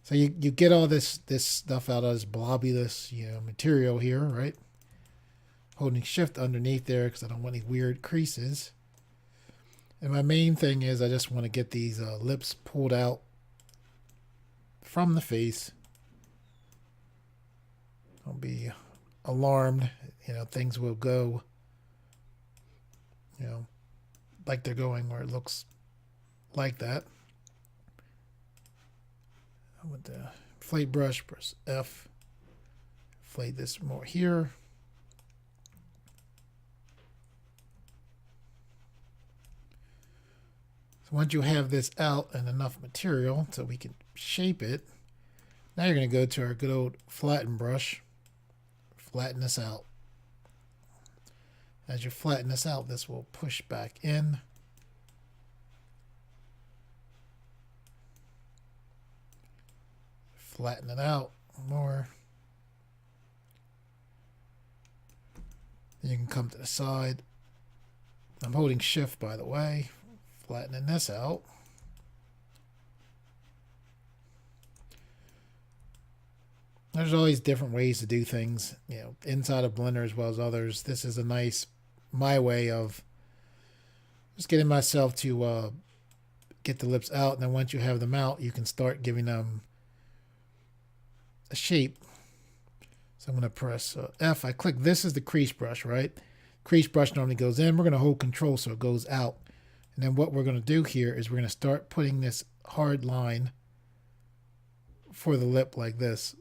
So you get all this stuff out of this blobbyless material here, right? Holding shift underneath there because I don't want any weird creases. And my main thing is I just want to get these lips pulled out from the face. Don't be alarmed. Things will go, like they're going where it looks like that. With the inflate brush, press F. Inflate this more here. So once you have this out and enough material so we can shape it, now you're going to go to our good old flatten brush. Flatten this out. As you flatten this out, this will push back in. Flatten it out more. Then you can come to the side. I'm holding shift, by the way. Flattening this out. There's always different ways to do things, inside of Blender as well as others. This is my way of just getting myself to get the lips out. And then once you have them out, you can start giving them a shape. So I'm going to press F. I click. This is the crease brush, right? Crease brush normally goes in. We're going to hold control so it goes out. And then what we're going to do here is we're going to start putting this hard line for the lip like this.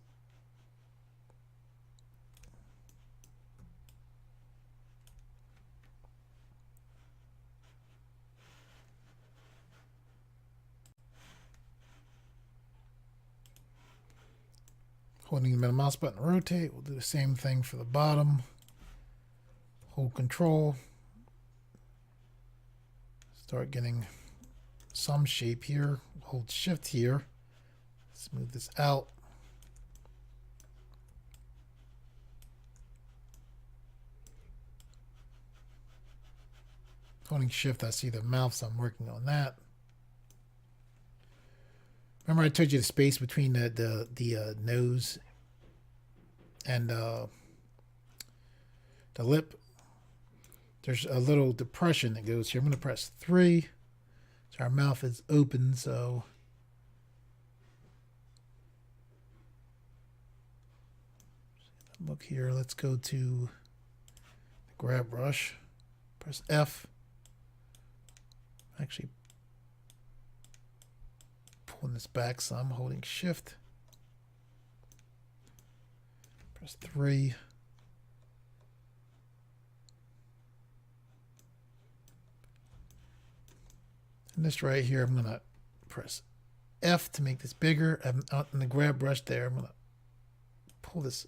Holding the middle mouse button to rotate, we'll do the same thing for the bottom. Hold Control. Start getting some shape here. Hold Shift here. Smooth this out. Holding Shift, I see the mouth, so I'm working on that. Remember I told you the space between the nose and the lip? There's a little depression that goes here. I'm going to press 3. So our mouth is open, so look here. Let's go to the grab brush. Press F. Actually pulling this back some, holding Shift. Press 3. And this right here, I'm going to press F to make this bigger. I'm out in the grab brush there. I'm going to pull this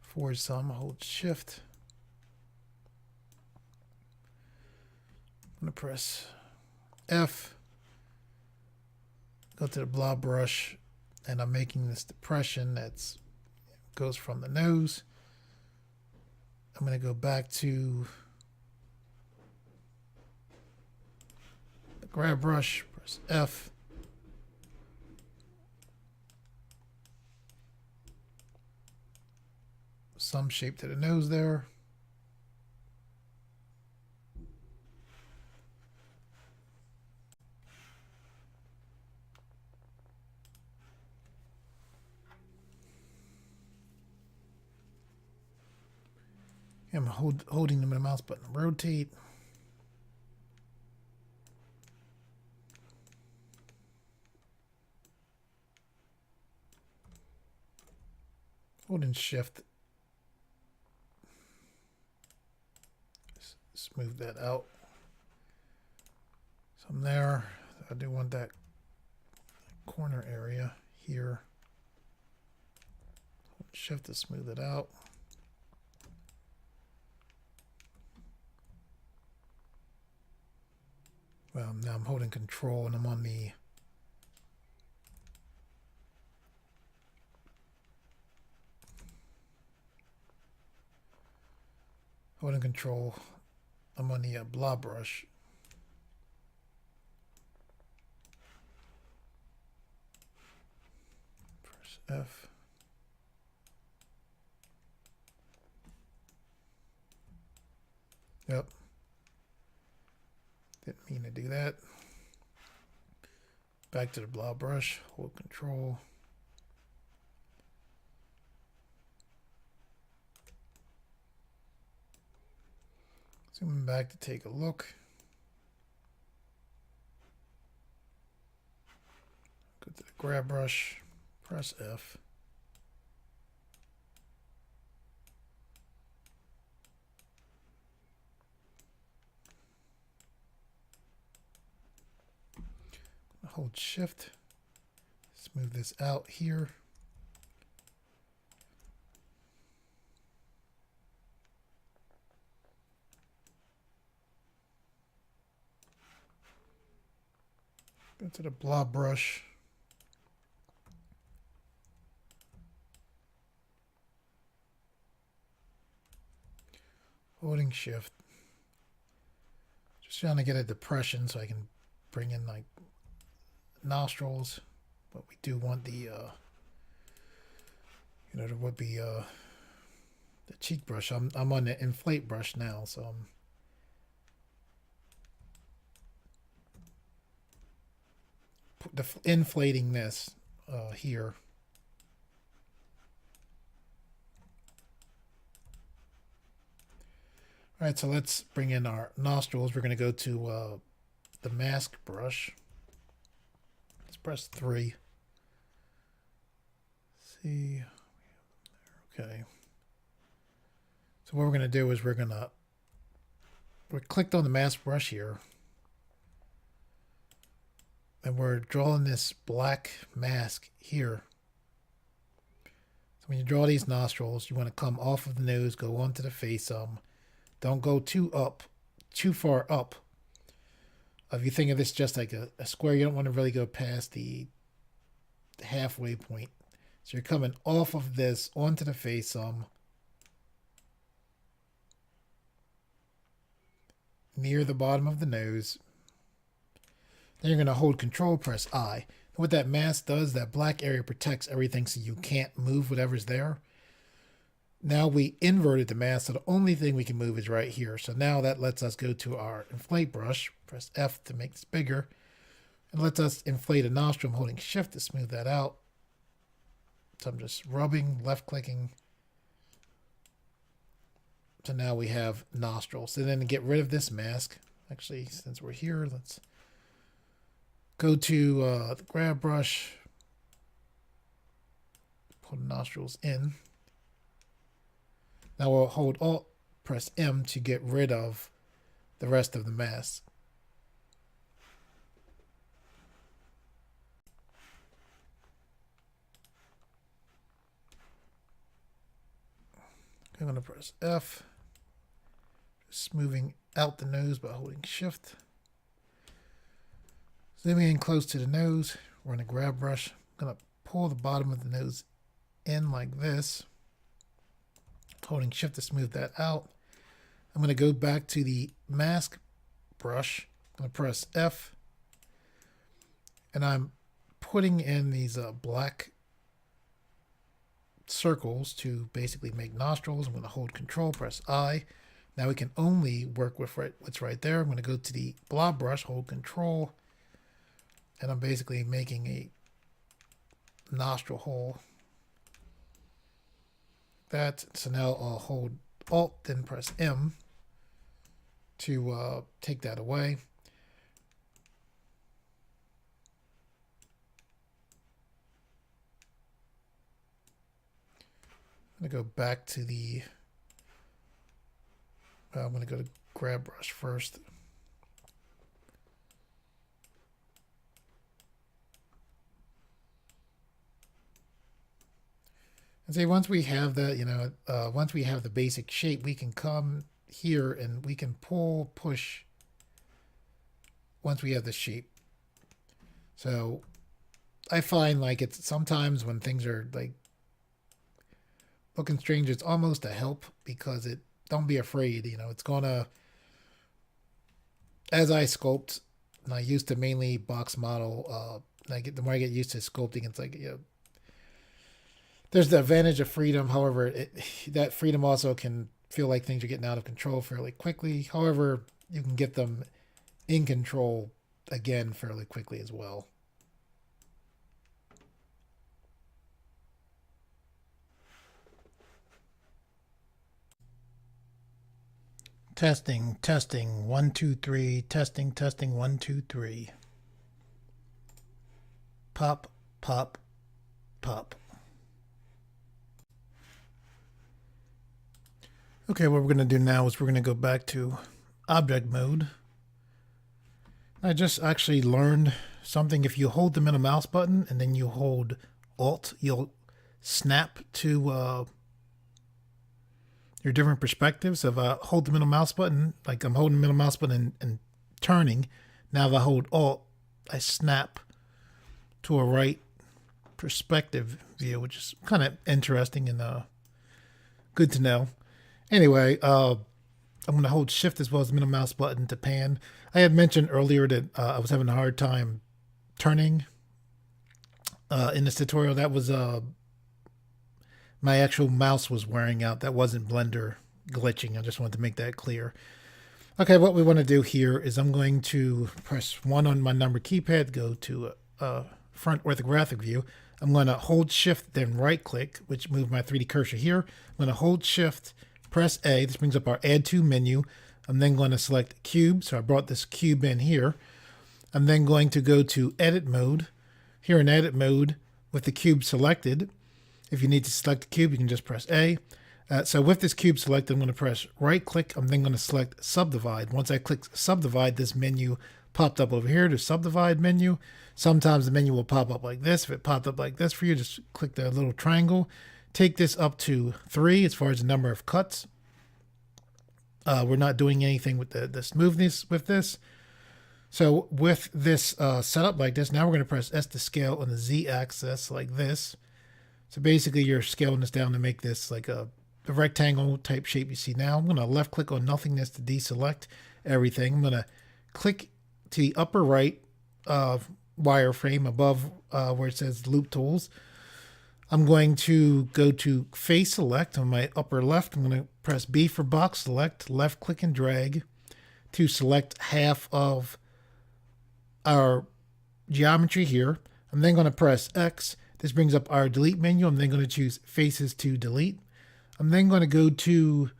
forward some, hold Shift. I'm going to press F, go to the Blob Brush, and I'm making this depression that goes from the nose. I'm going to go back to the grab brush, press F. Some shape to the nose there. I'm holding the mouse button, rotate. Holding Shift. Smooth that out. Some there. I do want that corner area here. Shift to smooth it out. Well, now I'm holding Control and I'm on the holding Control. I'm on the Blob Brush. Press F. Yep. Didn't mean to do that. Back to the Blob Brush. Hold Control. Zooming back to take a look. Go to the grab brush, press F. Hold Shift, smooth this out here. Go to the Blob Brush. Holding Shift. Just trying to get a depression so I can bring in like nostrils, but we do want the there would be the cheek brush. I'm on the inflate brush now, so I'm inflating this here. All right, so let's bring in our nostrils. We're going to go to the mask brush. press 3. See, okay. So what we're going to do is we're clicked on the mask brush here, and we're drawing this black mask here. So when you draw these nostrils, you want to come off of the nose, go onto the face some. Don't go too far up. If you think of this just like a square, you don't want to really go past the halfway point. So you're coming off of this onto the face some, near the bottom of the nose. Then you're going to hold Control, press I. And what that mask does, that black area protects everything so you can't move whatever's there. Now we inverted the mask, so the only thing we can move is right here. So now that lets us go to our inflate brush, press F to make this bigger, and lets us inflate a nostril. I'm holding Shift to smooth that out. So I'm just rubbing, left clicking. So now we have nostrils. So then to get rid of this mask, actually, since we're here, let's go to the grab brush, pull the nostrils in. Now we'll hold Alt, press M to get rid of the rest of the mask. I'm going to press F, just moving out the nose by holding Shift. Zooming in close to the nose, we're going to grab brush. I'm going to pull the bottom of the nose in like this, holding Shift to smooth that out. I'm going to go back to the mask brush. I'm going to press F, and I'm putting in these black circles to basically make nostrils. I'm going to hold Control, press I. Now we can only work with what's right there. I'm going to go to the blob brush, hold Control, and I'm basically making a nostril hole. So now I'll hold Alt, then press M to take that away. I'm going to go back to the, I'm going to go to grab brush first. And say once we have that, once we have the basic shape, we can come here and we can pull, push once we have the shape. So I find like it's sometimes when things are like looking strange, it's almost a help because don't be afraid, it's gonna, as I sculpt, and I used to mainly box model, the more I get used to sculpting, it's like, there's the advantage of freedom. However, that freedom also can feel like things are getting out of control fairly quickly. However, you can get them in control again fairly quickly as well. Testing, 1, 2, 3, testing, 1, 2, 3. Pop, pop, pop. Okay, what we're going to do now is we're going to go back to object mode. I just actually learned something. If you hold the middle mouse button and then you hold Alt, you'll snap to your different perspectives. If I hold the middle mouse button, like I'm holding the middle mouse button and turning, now if I hold Alt, I snap to a right perspective view, which is kind of interesting and good to know. Anyway, I'm going to hold Shift as well as the middle mouse button to pan. I had mentioned earlier that I was having a hard time turning in this tutorial. That was my actual mouse was wearing out. That wasn't Blender glitching. I just wanted to make that clear. Okay, what we want to do here is I'm going to press 1 on my number keypad, go to front orthographic view. I'm going to hold Shift, then right click, which moved my 3D cursor here. I'm going to hold Shift, press A. This brings up our Add To menu. I'm then going to select Cube. So I brought this cube in here. I'm then going to go to Edit Mode, Here in edit mode with the cube selected, if you need to select the cube, you can just press A. So with this cube selected, I'm going to press right click. I'm then going to select Subdivide. Once I click Subdivide, this menu popped up over here, the Subdivide menu. Sometimes the menu will pop up like this. If it popped up like this for you, just click the little triangle. Take this up to 3 as far as the number of cuts. We're not doing anything with the smoothness with this. So with this setup like this, now we're going to press S to scale on the Z axis like this. So basically you're scaling this down to make this like the rectangle type shape you see now. I'm going to left click on nothingness to deselect everything. I'm going to click to the upper right wireframe above where it says loop tools. I'm going to go to face select on my upper left. I'm going to press B for box select, left click and drag to select half of our geometry here. I'm then going to press X. This brings up our delete menu. I'm then going to choose faces to delete. I'm then going to go to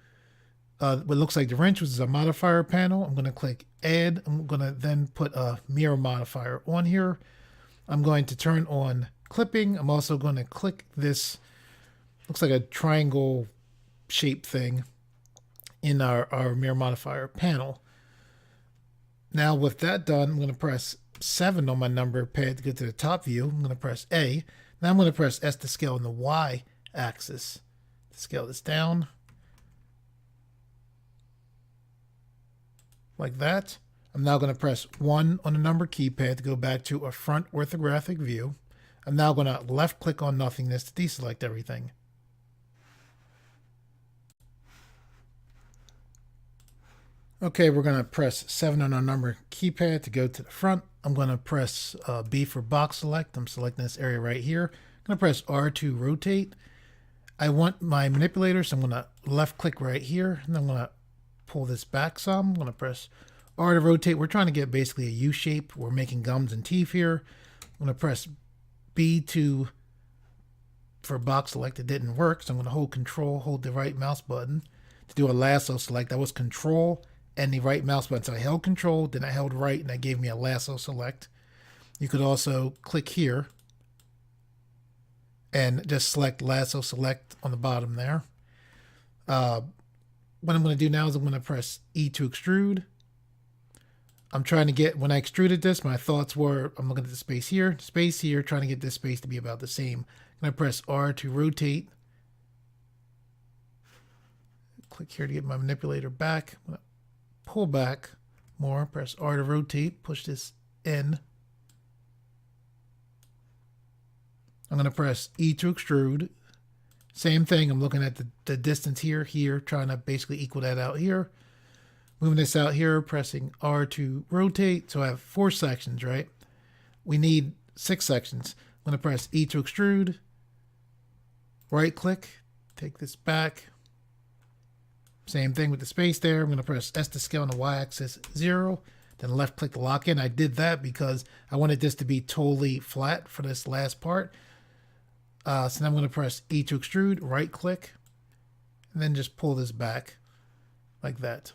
what looks like the wrench, which is a modifier panel. I'm going to click add. I'm going to then put a mirror modifier on here. I'm going to turn on clipping. I'm also going to click this, looks like a triangle shape thing in our mirror modifier panel. Now with that done, I'm going to press 7 on my number pad to get to the top view. I'm going to press A. Now I'm going to press S to scale on the Y axis. To scale this down like that. I'm now going to press 1 on the number keypad to go back to a front orthographic view. I'm now going to left click on nothingness to deselect everything. Okay, we're going to press 7 on our number keypad to go to the front. I'm going to press B for box select. I'm selecting this area right here. I'm going to press R to rotate. I want my manipulator, so I'm going to left click right here, and I'm going to pull this back some. I'm going to press R to rotate. We're trying to get basically a U shape. We're making gums and teeth here. I'm going to press B for box select. It didn't work, so I'm going to hold Control, hold the right mouse button to do a lasso select. That was Control and the right mouse button. So I held Control, then I held right, and that gave me a lasso select. You could also click here and just select lasso select on the bottom there. What I'm going to do now is I'm going to press E to extrude. I'm trying to get, when I extruded this, my thoughts were, I'm looking at the space here, trying to get this space to be about the same. I'm going to press R to rotate. Click here to get my manipulator back. I'm going to pull back more, press R to rotate, push this in. I'm going to press E to extrude. Same thing, I'm looking at the distance here, trying to basically equal that out here. Moving this out here, pressing R to rotate. So I have 4 sections, right? We need 6 sections. I'm going to press E to extrude. Right click, take this back. Same thing with the space there. I'm going to press S to scale on the Y axis 0. Then left click to lock in. I did that because I wanted this to be totally flat for this last part. So now I'm going to press E to extrude, right click, and then just pull this back like that.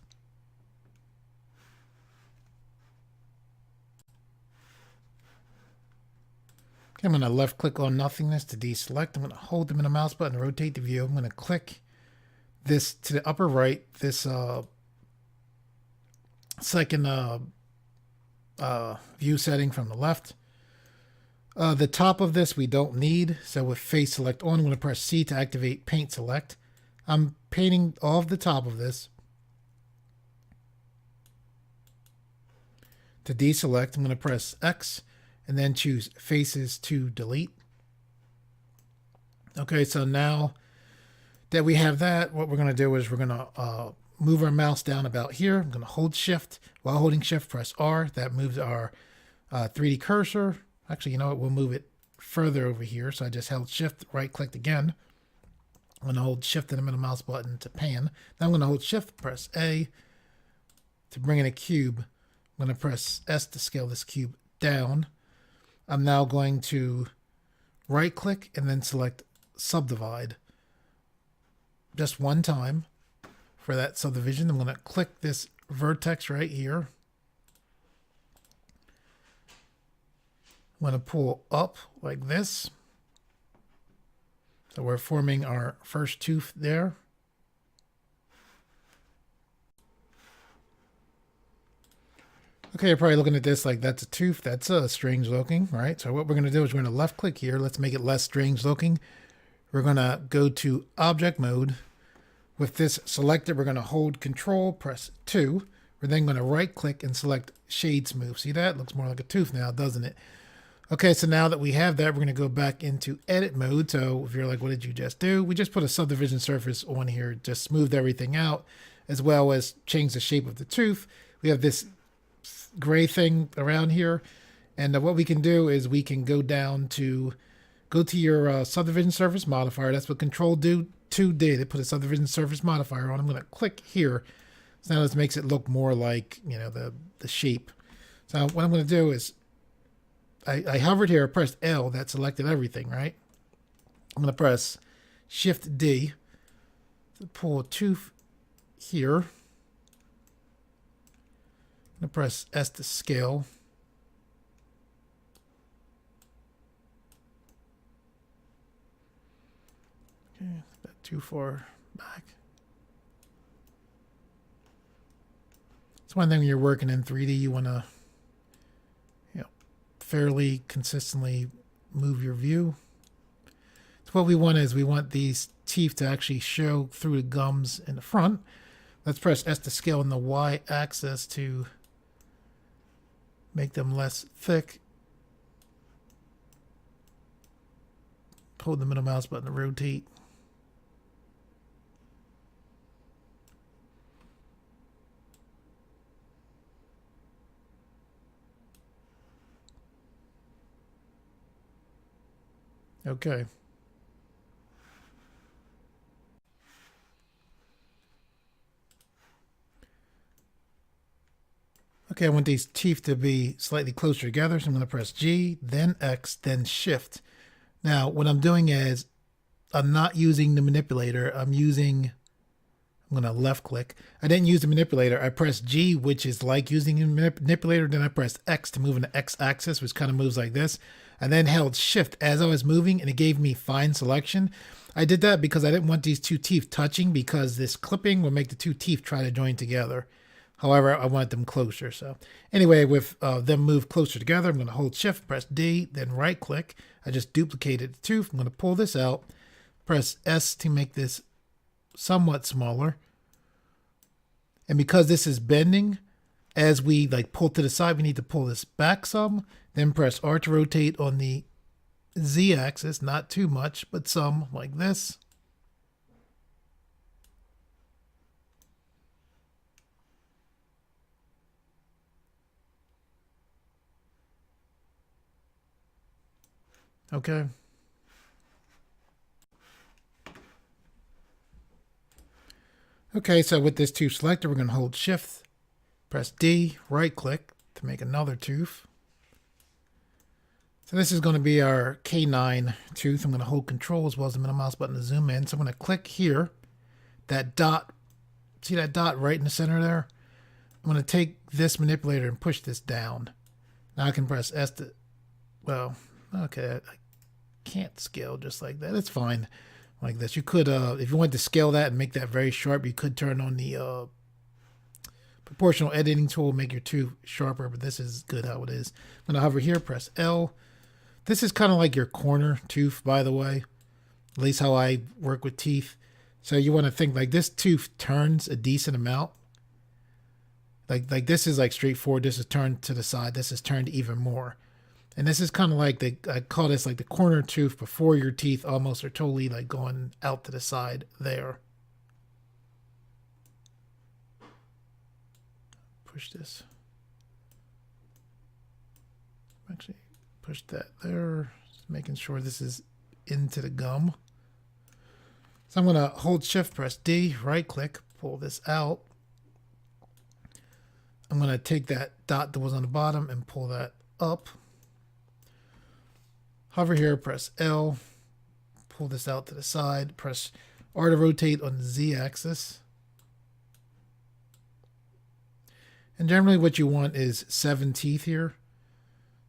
Okay, I'm going to left click on nothingness to deselect. I'm going to hold the middle mouse button to rotate the view. I'm going to click this to the upper right, this second view setting from the left. The top of this we don't need, so with face select on, I'm going to press C to activate paint select. I'm painting off the top of this. To deselect, I'm going to press X and then choose faces to delete. Okay, so now that we have that, what we're going to do is we're going to move our mouse down about here. I'm going to hold Shift. While holding Shift, press R. That moves our 3D cursor. Actually, you know what? We'll move it further over here. So I just held Shift, right-clicked again. I'm going to hold Shift and the middle mouse button to pan. Now I'm going to hold Shift, press A to bring in a cube. I'm going to press S to scale this cube down. I'm now going to right-click and then select Subdivide. Just one time for that subdivision. I'm going to click this vertex right here. I'm going to pull up like this. So we're forming our first tooth there. Okay, you're probably looking at this like that's a tooth. That's strange looking, right? So what we're going to do is we're going to left click here. Let's make it less strange looking. We're going to go to object mode. With this selected, we're going to hold Control, press 2. We're then going to right click and select Shade Smooth. See that? Looks more like a tooth now, doesn't it? Okay, so now that we have that, we're going to go back into edit mode. So if you're like, what did you just do? We just put a subdivision surface on here, just smoothed everything out, as well as change the shape of the tooth. We have this gray thing around here. And what we can do is we can go to your subdivision surface modifier. That's what Control 2 did. It put a subdivision surface modifier on. I'm going to click here. So now this makes it look more like, you know, the shape. So what I'm going to do is I hovered here, I pressed L, that selected everything, right? I'm going to press Shift D to pull a tooth here. I'm going to press S to scale. Okay, that's too far back. It's one thing when you're working in 3D, you want to, you know, fairly consistently move your view. So what we want is we want these teeth to actually show through the gums in the front. Let's press S to scale on the Y axis to make them less thick. Hold the middle mouse button to rotate. Okay. Okay, I want these teeth to be slightly closer together, so I'm going to press G, then X, then Shift. Now, what I'm doing is I'm not using the manipulator. I'm going to left click. I didn't use the manipulator. I pressed G, which is like using a manipulator. Then I pressed X to move in the X axis, which kind of moves like this. And then held Shift as I was moving, and it gave me fine selection. I did that because I didn't want these two teeth touching, because this clipping will make the two teeth try to join together. However, I want them closer. So anyway, with them moved closer together, I'm going to hold Shift, press D, then right click. I just duplicated the tooth. I'm going to pull this out, press S to make this somewhat smaller. And because this is bending, as we like pull to the side, we need to pull this back some, then press R to rotate on the Z axis, not too much, but some, like this. Okay. Okay, so with this tooth selector, we're going to hold Shift, press D, right click to make another tooth. So this is going to be our canine tooth. I'm going to hold Control as well as the middle mouse button to zoom in. So I'm going to click here, that dot, see that dot right in the center there? I'm going to take this manipulator and push this down. Now I can press S to, well, okay, I can't scale just like that. It's fine like this. You could, if you wanted to scale that and make that very sharp, you could turn on the proportional editing tool, make your tooth sharper, but this is good how it is. I'm going to hover here, press L. This is kind of like your corner tooth, by the way, at least how I work with teeth. So you want to think like this tooth turns a decent amount. Like this is like straightforward. This is turned to the side. This is turned even more. And this is kind of like I call this like the corner tooth before your teeth almost are totally like going out to the side there. Push this. Actually, push that there. Just making sure this is into the gum. So I'm going to hold Shift, press D, right click, pull this out. I'm going to take that dot that was on the bottom and pull that up. Hover here, press L, pull this out to the side, press R to rotate on the Z axis. And generally what you want is 7 teeth here.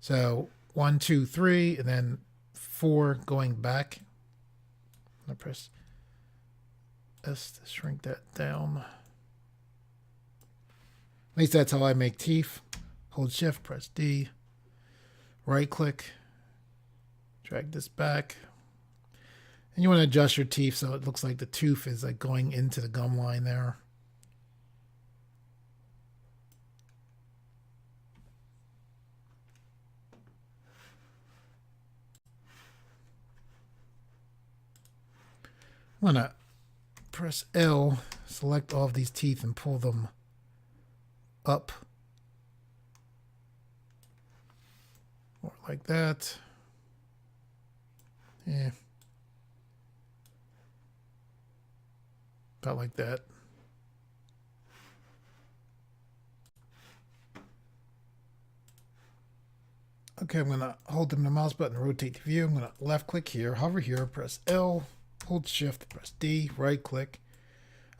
So 1, 2, 3, and then 4 going back. I'm going to press S to shrink that down. At least that's how I make teeth. Hold Shift, press D, right click, drag this back. And you want to adjust your teeth so it looks like the tooth is like going into the gum line there. I'm going to press L, select all of these teeth and pull them up. Or like that. Yeah. About like that. Okay, I'm going to hold them the mouse button, rotate the view. I'm going to left click here, hover here, press L, hold Shift, press D, right click.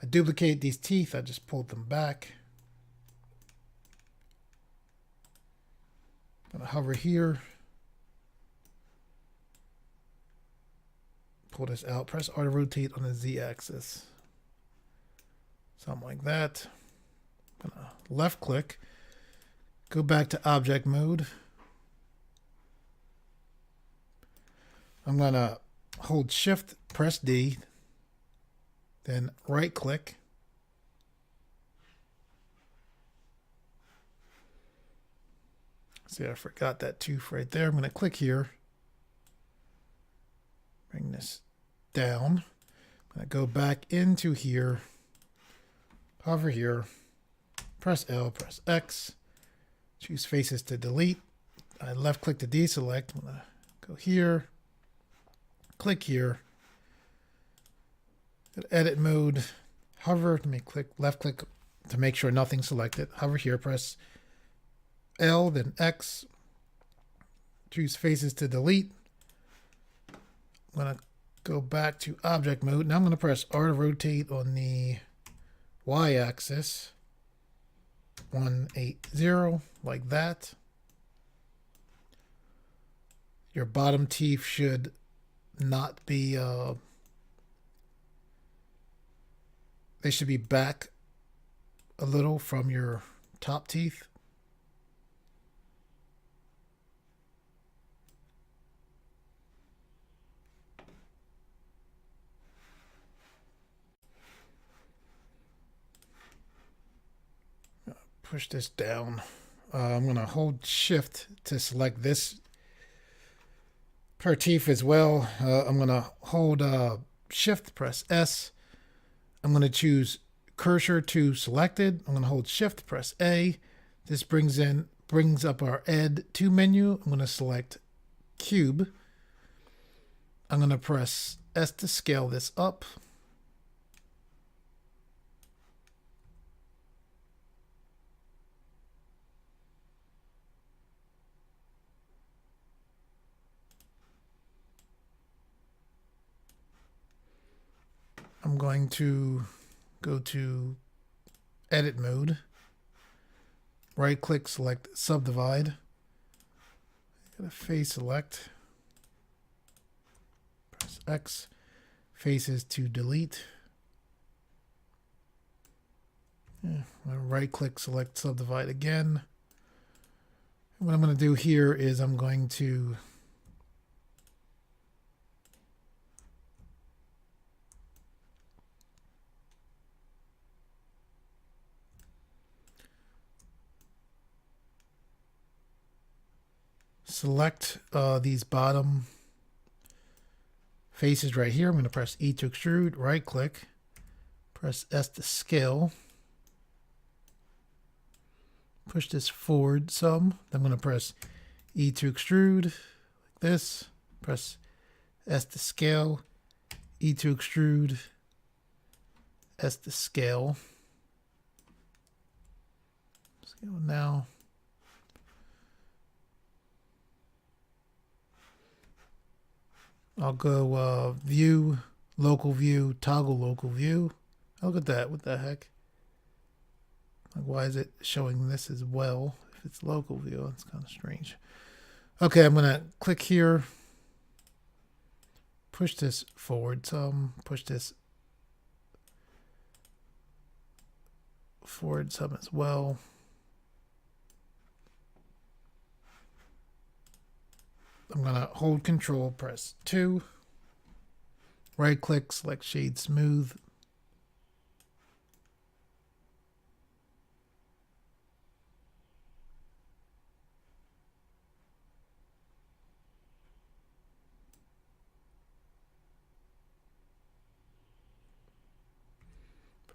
I duplicate these teeth, I just pulled them back. I'm going to hover here, pull this out, press R to rotate on the Z axis. Something like that. I'm going to left click, go back to object mode. I'm going to hold Shift, press D, then right click. See, I forgot that tooth right there. I'm going to click here. Bring this down. I'm going to go back into here. Hover here. Press L, press X. Choose faces to delete. I left click to deselect. I'm going to go here. Click here. Go to edit mode. Hover to make click. Left click to make sure nothing's selected. Hover here. Press L, then X. Choose faces to delete. I'm going to go back to object mode. Now I'm going to press R to rotate on the Y axis. 180, like that. Your bottom teeth should not be, they should be back a little from your top teeth. Push this down. I'm going to hold Shift to select this per teeth as well. I'm going to hold Shift, press S. I'm going to choose cursor to selected. I'm going to hold Shift, press A. This brings up our Add to menu. I'm going to select Cube. I'm going to press S to scale this up. I'm going to go to edit mode, right click, select Subdivide, get a face select, press X, faces to delete. Right click, select Subdivide again. And what I'm going to do here is I'm going to select these bottom faces right here. I'm going to press E to extrude, right click, press S to scale, push this forward some. Then I'm going to press E to extrude like this, press S to scale, E to extrude, S to scale. Scale now. I'll go view, local view, toggle local view. Look at that. What the heck? Like, why is it showing this as well? If it's local view, that's kind of strange. Okay, I'm gonna click here, push this forward some, push this forward some as well. I'm gonna hold Control, press 2, right click, select Shade Smooth.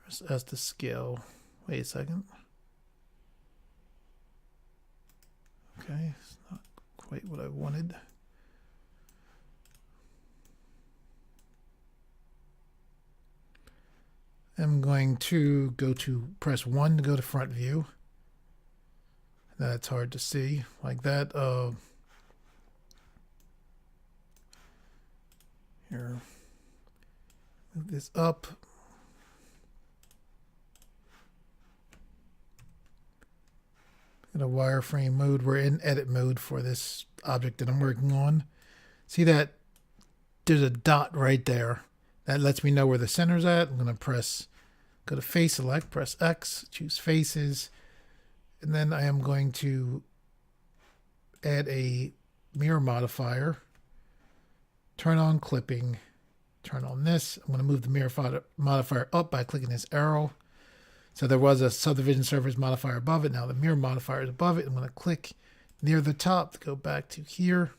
Press S to scale. Wait a second. Okay, it's not quite what I wanted. I'm going to press 1 to go to front view. That's hard to see like that. Here, move this up. In a wireframe mode, we're in edit mode for this object that I'm working on. See that there's a dot right there. That lets me know where the center's at. I'm going to go to face select, press X, choose faces. And then I am going to add a mirror modifier, turn on clipping, turn on this. I'm going to move the mirror modifier up by clicking this arrow. So there was a subdivision surface modifier above it. Now the mirror modifier is above it. I'm going to click near the top to go back to here.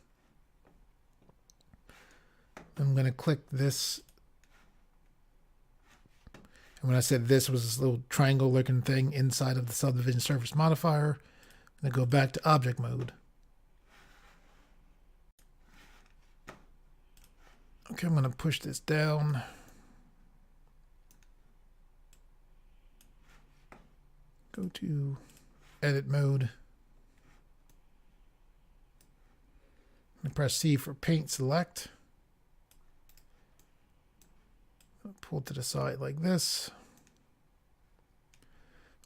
I'm going to click this. And when I said this was this little triangle looking thing inside of the subdivision surface modifier, I'm going to go back to object mode. Okay, I'm going to push this down. Go to edit mode. And press C for paint select. Pull to the side like this.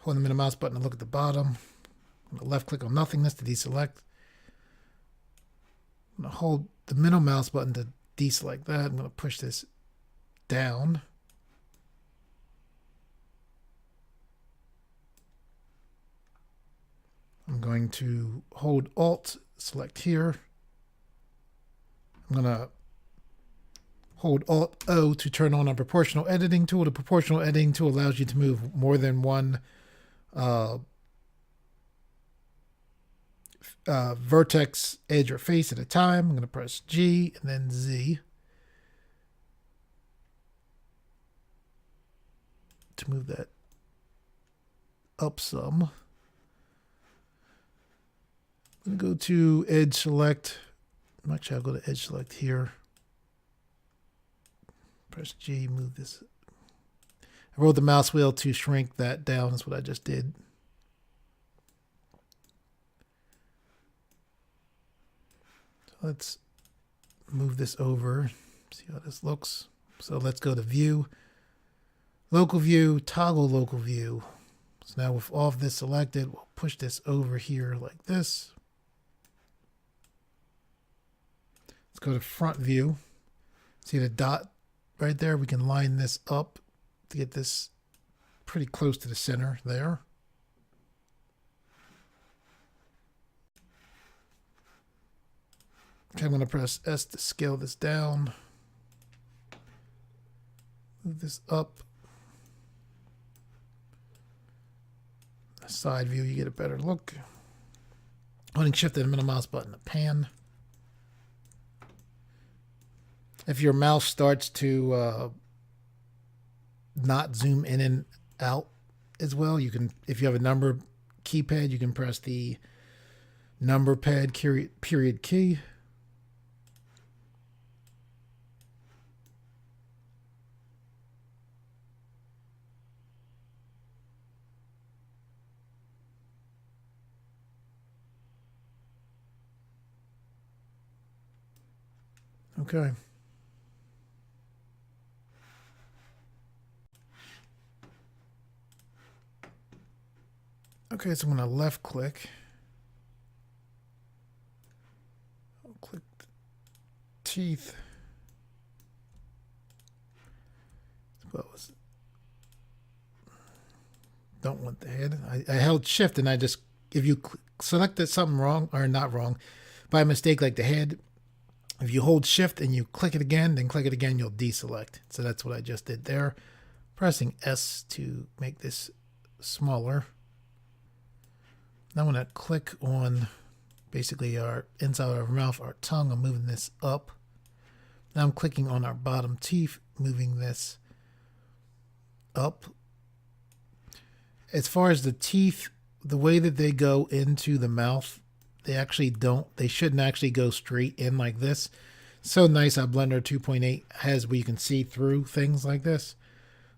Hold the middle mouse button and look at the bottom. I'm going to left click on nothingness to deselect. I'm going to hold the middle mouse button to deselect that. I'm going to push this down. I'm going to hold Alt, select here. I'm going to hold Alt O to turn on a proportional editing tool. The proportional editing tool allows you to move more than one vertex, edge, or face at a time. I'm going to press G and then Z to move that up some. I'm going to go to edge select. Actually, I'll go to edge select here. Press G, move this. I rolled the mouse wheel to shrink that down. That's what I just did. So let's move this over. See how this looks. So let's go to view. Local view, toggle local view. So now with all of this selected, we'll push this over here like this. Let's go to front view. See the dot right there? We can line this up to get this pretty close to the center there. Okay, I'm going to press S to scale this down. Move this up. Side view, you get a better look. Holding Shift and middle mouse button to pan. If your mouse starts to not zoom in and out as well, you can, if you have a number keypad, you can press the number pad period key. Okay. Okay, so I'm going to left click. I'll click the teeth. Suppose. Don't want the head. I held shift and I just, if you selected something wrong or not wrong, by mistake like the head, if you hold shift and you click it again, then click it again, you'll deselect. So that's what I just did there. Pressing S to make this smaller. Now I'm going to click on basically our inside of our mouth, our tongue. I'm moving this up. Now I'm clicking on our bottom teeth, moving this up. As far as the teeth, the way that they go into the mouth, they actually don't, they shouldn't actually go straight in like this. So nice how Blender 2.8 has where you can see through things like this.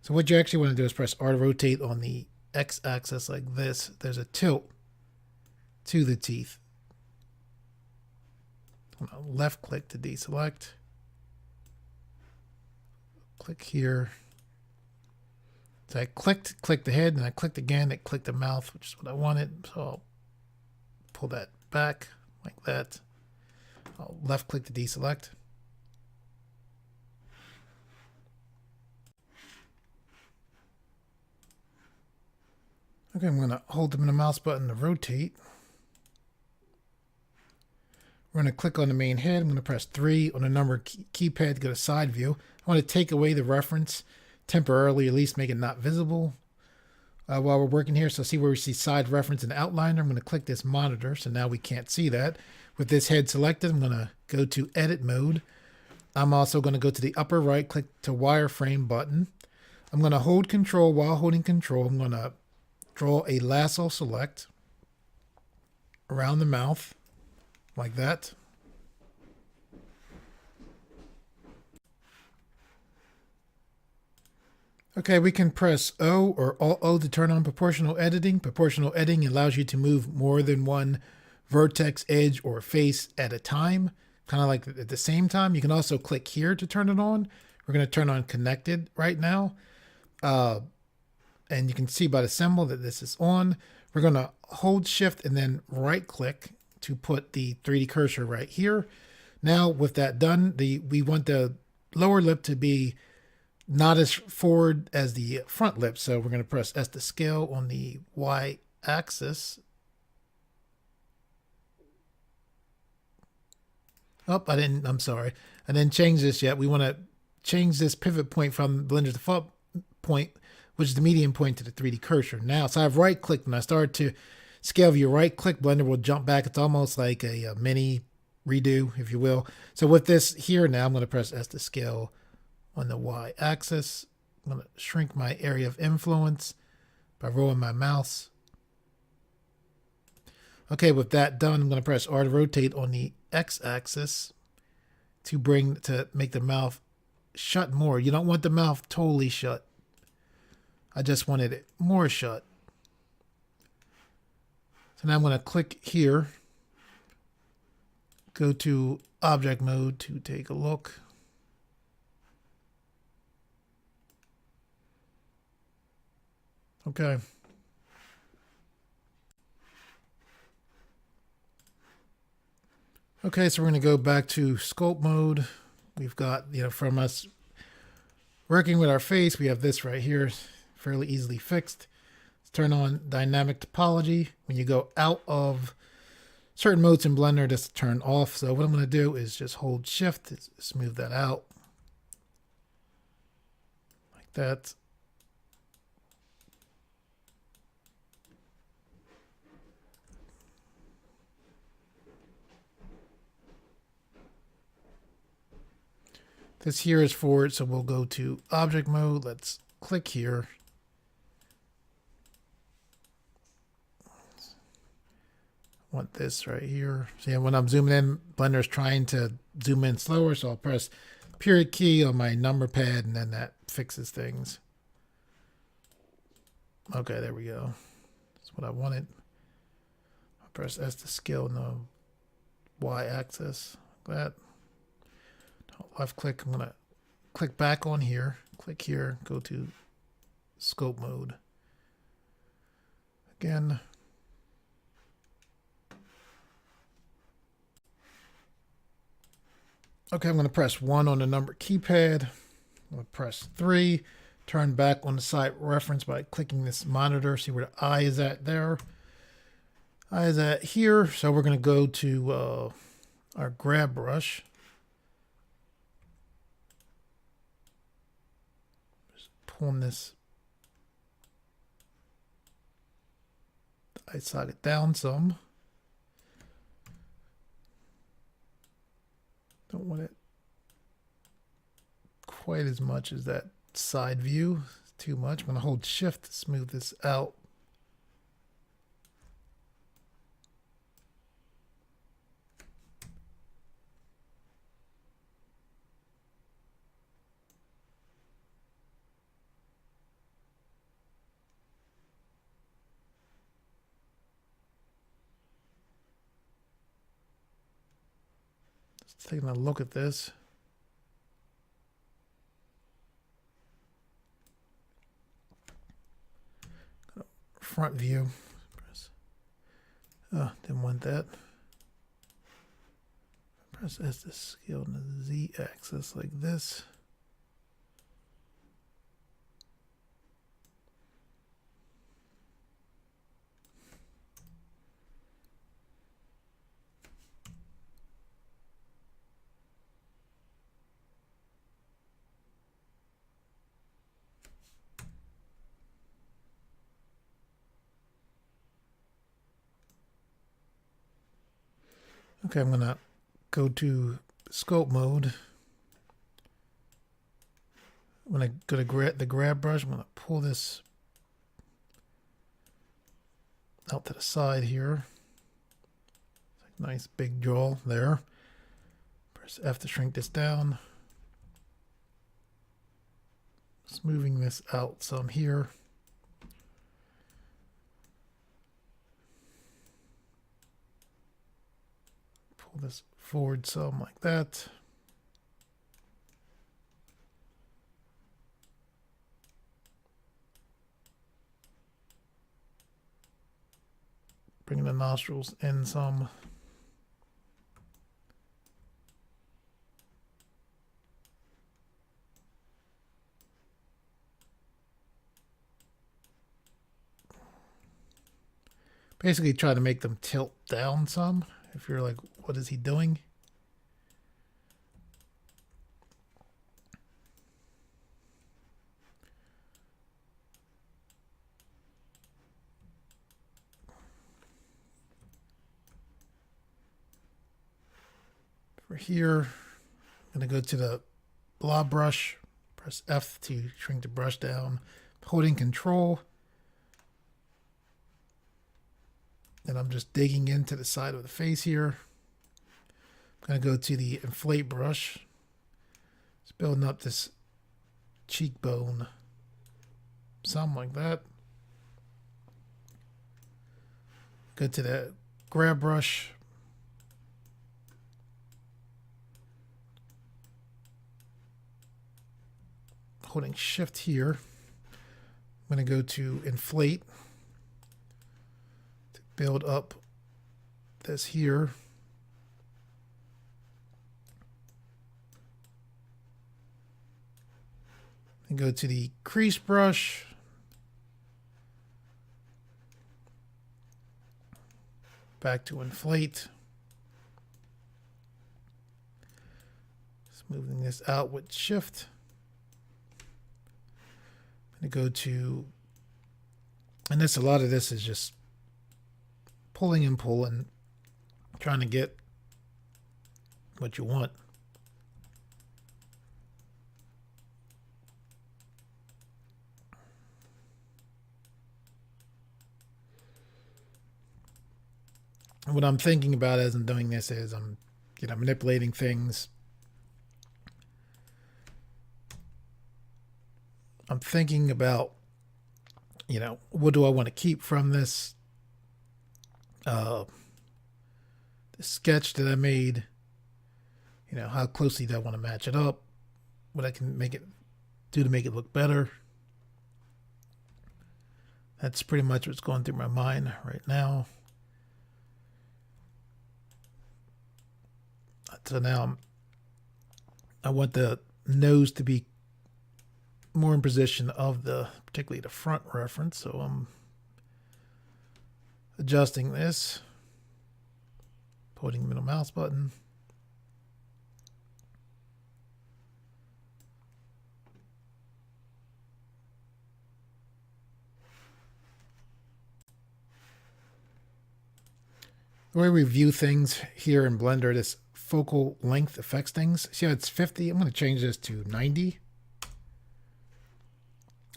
So what you actually want to do is press R to rotate on the X axis like this. There's a tilt to the teeth. Left click to deselect. Click here. So I clicked the head, and I clicked again. It clicked the mouth, which is what I wanted. So I'll pull that back like that. I'll left click to deselect. Okay, I'm going to hold them in the mouse button to rotate. We're going to click on the main head. I'm going to press 3 on the number keypad to go to side view. I want to take away the reference temporarily, at least make it not visible while we're working here. So see where we see side reference and outliner. I'm going to click this monitor. So now we can't see that. With this head selected, I'm going to go to edit mode. I'm also going to go to the upper right, click to wireframe button. I'm going to hold control. While holding control, I'm going to draw a lasso select around the mouth like that. Okay, we can press O or Alt-O to turn on proportional editing. Proportional editing allows you to move more than one vertex, edge, or face at a time, kind of like at the same time. You can also click here to turn it on. We're going to turn on connected right now. And you can see by the symbol that this is on. We're going to hold shift and then right click to put the 3D cursor right here. Now with that done, we want the lower lip to be not as forward as the front lip. So we're going to press S to scale on the Y axis. Oh, I'm sorry. I didn't change this yet. We want to change this pivot point from Blender's default point, which is the median point, to the 3D cursor. Now, so I've right clicked and I start to scale. If you right click, Blender will jump back. It's almost like a mini redo, if you will. So with this here now, I'm going to press S to scale on the Y axis. I'm going to shrink my area of influence by rolling my mouse. Okay, with that done, I'm going to press R to rotate on the X axis to make the mouth shut more. You don't want the mouth totally shut. I just wanted it more shut. So now I'm going to click here, go to object mode to take a look. Okay. Okay, so we're going to go back to sculpt mode. We've got, from us working with our face, we have this right here, fairly easily fixed. Let's turn on dynamic topology. When you go out of certain modes in Blender, just turn off. So what I'm going to do is just hold shift to smooth that out. Like that. This here is forward, so we'll go to object mode. Let's click here. Want this right here. So yeah, when I'm zooming in, Blender's trying to zoom in slower, so I'll press period key on my number pad, and then that fixes things. Okay, there we go. That's what I wanted. I'll press S to scale on the Y axis, like that. Left click, I'm going to click back on here, click here, go to scope mode. Again. Okay, I'm going to press 1 on the number keypad. I'm going to press 3. Turn back on the side reference by clicking this monitor. See where the eye is at there. Eye is at here. So we're going to go to our grab brush. Just pulling this eye socket down some. Don't want it quite as much as that side view. It's too much. I'm going to hold shift to smooth this out. Just taking a look at this. Front view. Oh, didn't want that. Press S to scale on the Z axis like this. Okay, I'm going to go to scope mode. When I go to the grab brush, I'm going to pull this out to the side here. Nice big jaw there. Press F to shrink this down. Smoothing this out some here. Pull this forward some like that. Bring the nostrils in some. Basically try to make them tilt down some. If you're like, what is he doing? For here, I'm going to go to the Blob Brush, press F to shrink the brush down, holding Control. And I'm just digging into the side of the face here. I'm going to go to the inflate brush. Just building up this cheekbone. Something like that. Go to the grab brush. Holding shift here. I'm going to go to inflate. Build up this here. And go to the crease brush. Back to inflate. Smoothing this out with shift. I'm going to go to, and this, a lot of this is just pulling and pulling, trying to get what you want. And what I'm thinking about as I'm doing this is I'm, manipulating things. I'm thinking about, what do I want to keep from this? The sketch that I made, how closely do I want to match it up? What I can do to make it look better. That's pretty much what's going through my mind right now. So now I'm I want the nose to be more in position of particularly the front reference. So I'm adjusting this, holding the middle mouse button. The way we view things here in Blender, this focal length affects things. See how it's 50? I'm going to change this to 90.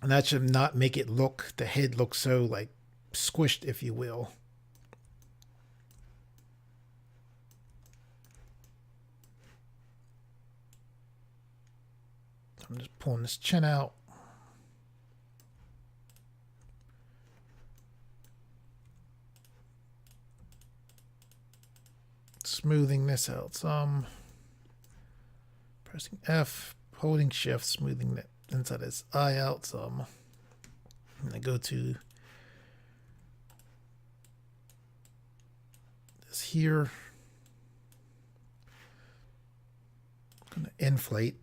And that should not make it look, the head look so like squished, if you will. I'm just pulling this chin out. Smoothing this out some. Pressing F, holding Shift, smoothing the inside of his eye out some. And I go to this here. I'm going to inflate.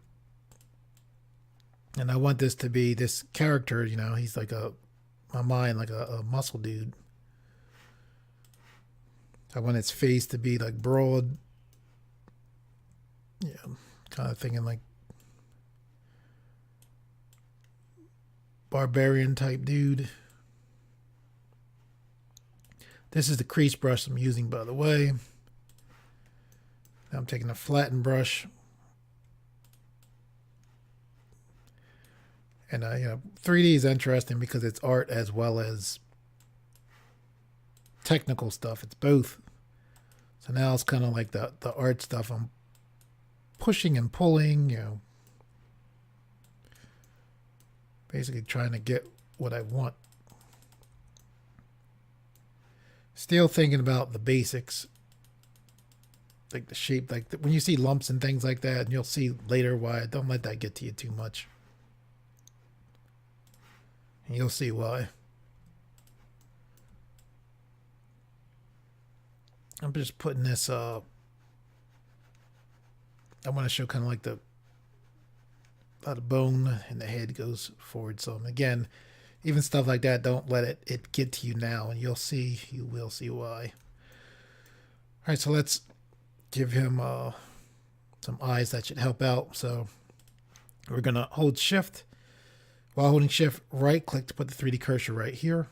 And I want this to be this character, you know, he's like my mind, like a muscle dude. I want its face to be like broad, yeah, kind of thinking like barbarian type dude. This is the crease brush I'm using, by the way. Now I'm taking a flattened brush. And you know, 3D is interesting because it's art as well as technical stuff. It's both. So now it's kind of like the art stuff. I'm pushing and pulling, you know, basically trying to get what I want. Still thinking about the basics, like the shape, like when you see lumps and things like that, and you'll see later why. Don't let that get to you too much. And you'll see why. I'm just putting this, I want to show kind of like how the bone in the head goes forward. So again, even stuff like that, don't let it get to you now, and you will see why. All right, so let's give him some eyes. That should help out. So we're going to hold Shift. While holding Shift, right click to put the 3D cursor right here.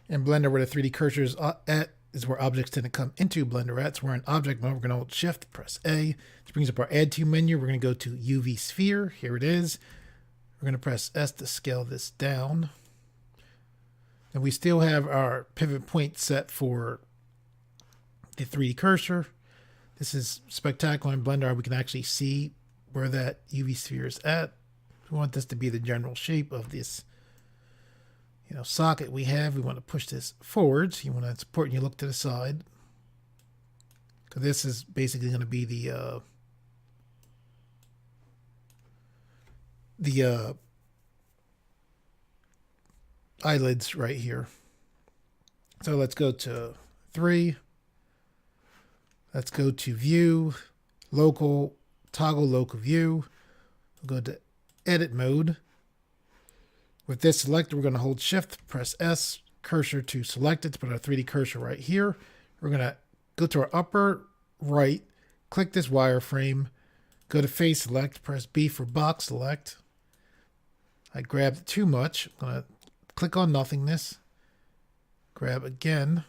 In Blender, where the 3D cursor is at is where objects tend to come into Blender at. So we're in object mode. We're going to hold Shift, press A. This brings up our Add To menu. We're going to go to UV Sphere. Here it is. We're going to press S to scale this down. And we still have our pivot point set for the 3D cursor. This is spectacular in Blender. We can actually see where that UV sphere is at. We want this to be the general shape of this, you know, socket we have. We want to push this forwards. You want to support and you look to the side. Because this is basically going to be the eyelids right here. So let's go to 3. Let's go to View, Local, Toggle Local View. We'll go to Edit Mode. With this selected, we're going to hold Shift, press S, cursor to select it, to put our 3D cursor right here. We're going to go to our upper right, click this wireframe, go to Face Select, press B for Box Select. I grabbed too much. I'm going to click on Nothingness, grab again.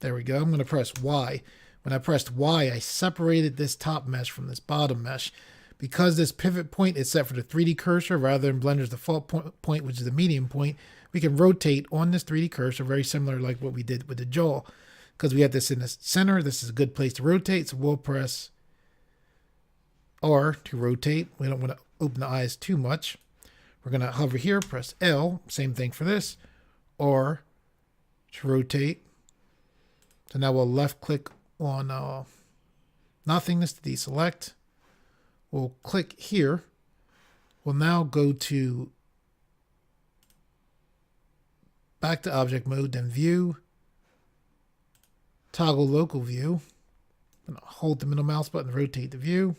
There we go. I'm going to press Y. When I pressed Y, I separated this top mesh from this bottom mesh. Because this pivot point is set for the 3D cursor rather than Blender's default point, which is the medium point, we can rotate on this 3D cursor, very similar like what we did with the jaw. Because we have this in the center, this is a good place to rotate, so we'll press R to rotate. We don't want to open the eyes too much. We're going to hover here, press L, same thing for this, R to rotate. So now we'll left click on Nothingness to deselect. We'll click here. We'll now go to back to object mode, then View, Toggle local view. I'm going to hold the middle mouse button, rotate the view.